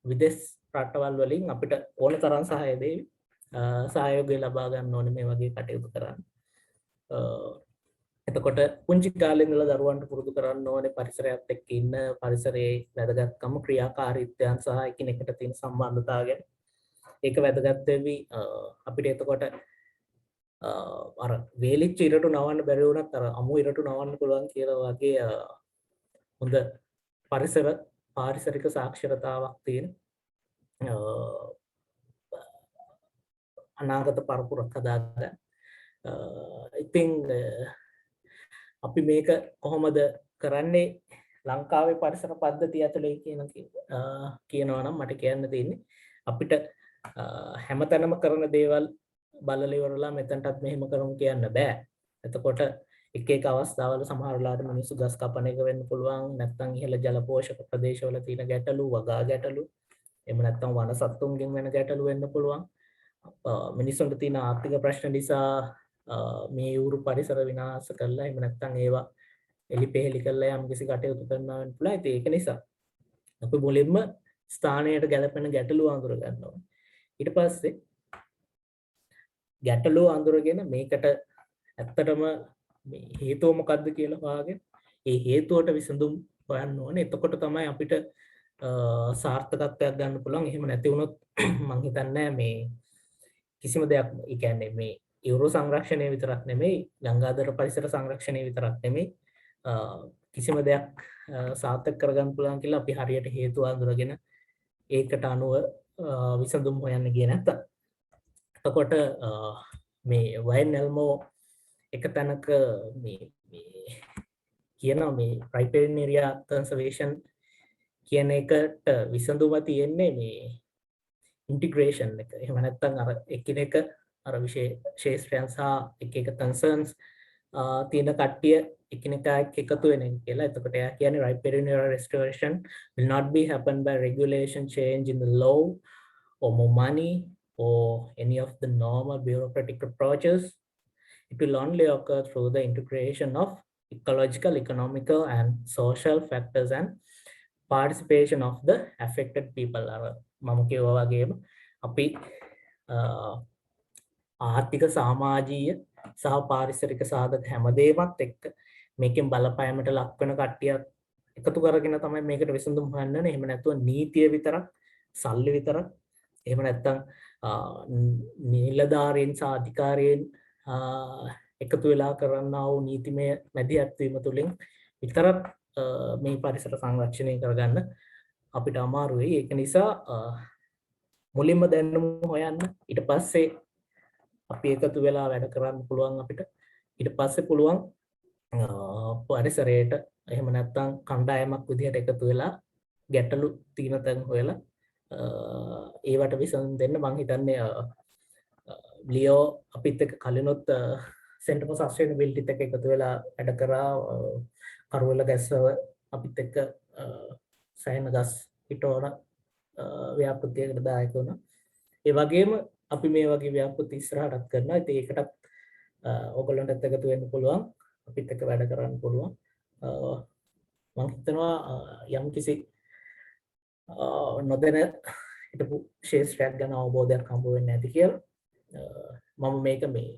විදේශ රටවල් වලින් අපිට ඕන තරම් සහයෝගය ලබා ගන්න ඕනේ මේ වගේ කටයුතු කරන්න. එතකොට පුංචි කාලේ ඉඳලා දරුවන්ට පුරුදු කරන්න ඕනේ පරිසරයත් එක්ක ඉන්න, පරිසරයේ වැදගත්කම, ක්‍රියාකාරීත්වයන් සහ එකිනෙකට තියෙන සම්බන්ධතාවය ගැන. ඒක වැදගත් වෙවි අපිට. එතකොට අර වේලිච්ච ඉරටු නවන්න බැරි වුණත් අර අමු ඉරටු නවන්න පුළුවන් කියලා වගේ හොඳ පාරිසරික සාක්ෂරතාවක් තියෙන අනාගත පරපුරක් හදාගන්න. ඉතින් අපි මේක කොහොමද කරන්නේ ලංකාවේ පරිසර පද්ධතිය ඇතුලේ කියනවා නම් මට කියන්න තියෙන්නේ අපිට හැමතැනම කරන දේවල් බලලා ඉවරලා මෙතනටත් මෙහෙම කරමු කියන්න බෑ. එතකොට එක අවස්ථාවල සමහර වෙලාවට මිනිස්සු ගස් කපන එක වෙන්න පුළුවන්, නැත්නම් ඉහළ ජල පෝෂක ප්‍රදේශවල තියෙන ගැටලු, වගා ගැටලු, එහෙම නැත්නම් වන සත්තුන්ගෙන් වෙන ගැටලු වෙන්න පුළුවන්. මිනිස්සුන්ට තියෙන ආර්ථික ප්‍රශ්න නිසා මේ ඌරු පරිසර විනාශ කරලා එහෙම නැත්නම් ඒවා එලිපෙහෙලි කරලා යම් කිසි කටයුතු කරනවා වෙන්න පුළුවන්. ඉතින් ඒක නිසා අපි මුලින්ම ස්ථානයට ගැලපෙන ගැටලු අඳුර ගන්න ඕනේ. ඊට පස්සේ ගැටලුව අඳුරගෙන මේකට ඇත්තටම මේ හේතුව මොකක්ද කියලා හොයාගෙන ඒ හේතුවට විසඳුම් හොයන්න ඕනේ. එතකොට තමයි අපිට සාර්ථකත්වයක් ගන්න පුළුවන්. එහෙම නැති වුණොත් මම හිතන්නේ මේ කිසිම දෙයක්, ඒ කියන්නේ මේ යුරෝ සංරක්ෂණය විතරක් නෙමෙයි, ගංගාධර පරිසර සංරක්ෂණය විතරක් නෙමෙයි, කිසිම දෙයක් සාර්ථක කරගන්න පුළුවන් කියලා අපි හරියට හේතු අඳුරගෙන ඒකට අනුව විසඳුම් හොයන්න ගියේ නැත්තම්. එතකොට මේ වයන් එල්මෝ එක තැනක මේ කියනවා මේ රයිපේරියන් ඒරියා කන්සර්වේෂන් කියන එකට විසඳුම තියෙන්නේ මේ ඉන්ටිග්‍රේෂන් එක. එහෙම නැත්නම් අර එකිනෙක අර විශේෂයන් සහ එක කන්සර්න්ස් තියෙන කට්ටිය එකිනෙකා එකතු වෙන එක කියලා. එතකොට එයා කියන්නේ riparian area restoration will not be happen by regulation change in the law or more money or any of the normal bureaucratic approaches. It will only occur through the integration of ecological, economical, and social factors and participation of the affected people. මම කියවා වගේම අපි ආර්ථික, සමාජීය සහ පාරිසරික සාධක හැමදේමත් එක්ක මේකෙන් බලපෑමට ලක් වෙන කට්ටිය එකතු කරගෙන තමයි මේකට විසඳුම් හොයන්න ඕනේ. එහෙම නැතුව නීතිය විතරක්, සල්ලි විතරක්, එහෙම නැත්නම් නිලධාරීන් සහ අධිකාරීන් එකතු වෙලා කරන්නා වූ නීතිමය මැදිහත් වීම තුළින් විතරක් මේ පරිසර සංරක්ෂණය කරගන්න අපිට අමාරු වෙයි. ඒක නිසා මුලින්ම දැනුම හොයන්න, ඊට පස්සේ අපි එකතු වෙලා වැඩ කරන්න පුළුවන් අපිට. ඊට පස්සේ පුළුවන් පරිසරයට එහෙම නැත්නම් කණ්ඩායමක් විදිහට එකතු වෙලා ගැටලු තියෙන තැන් හොයලා ඒවට විසඳුම් දෙන්න. මම හිතන්නේ ලියෝ අපිත් එක්ක කලිනුත් සෙන්ටර් ෆොර් සස්ටේනබිලිටි එක එකතු වෙලා වැඩ කරා. කරුවල ගැස්ව අපිත් එක්ක සයන ගස් පිටෝර ව්‍යාපෘතියකට දායක වුණා. ඒ වගේම අපි මේ වගේ ව්‍යාපෘති ඉස්සරහටත් කරනවා. ඉතින් ඒකටත් ඔයගොල්ලන්ටත් එකතු වෙන්න පුළුවන්. අපිත් එක්ක වැඩ කරන්න පුළුවන්. මම හිතනවා යම් කිසි නොදැන හිටපු ශේෂ්ත්‍රයක් ගැන අවබෝධයක් හම්බ වෙන්නේ නැති කියලා. මම මේක මේ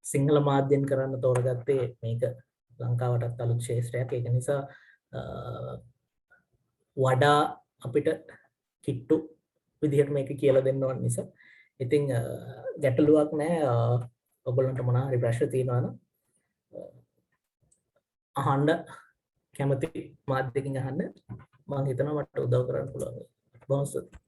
සිංහල මාධ්‍යෙන් කරන්න තෝරගත්තේ මේක ලංකාවටත් අලුත් ශේෂ්ත්‍රයක්. ඒක නිසා වඩා අපිට කිට්ටු විදිහට මේක කියලා දෙන්න ඕන නිසා. ඉතින් ගැටලුවක් නැහැ. ඔයගොල්ලන්ට මොනවා හරි ප්‍රශ්න තියෙනවා නම් අහන්න කැමති මාධ්‍යකින් අහන්න. මම හිතනවා මට උදව් කරන්න පුළුවන්. බොහොම ස්තුතියි.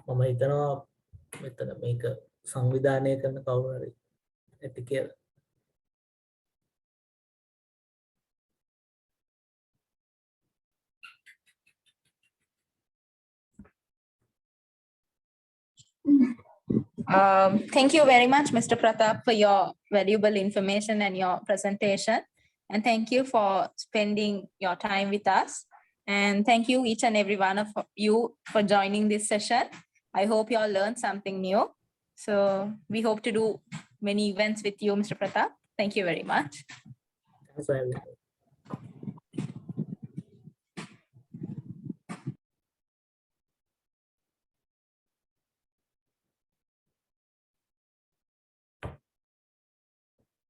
මම හිතනවා මෙතන මේක සංවිධානය කරන කවුරු හරි ඇති කියලා. Thank you very much, Mr. Pratap, for your valuable information and your presentation. And thank you for spending your time with us. And thank you each and every one of you for joining this session. I hope you all learned something new. So we hope to do many events with you, Mr. Pratap. Thank you very much. Thanks for having me.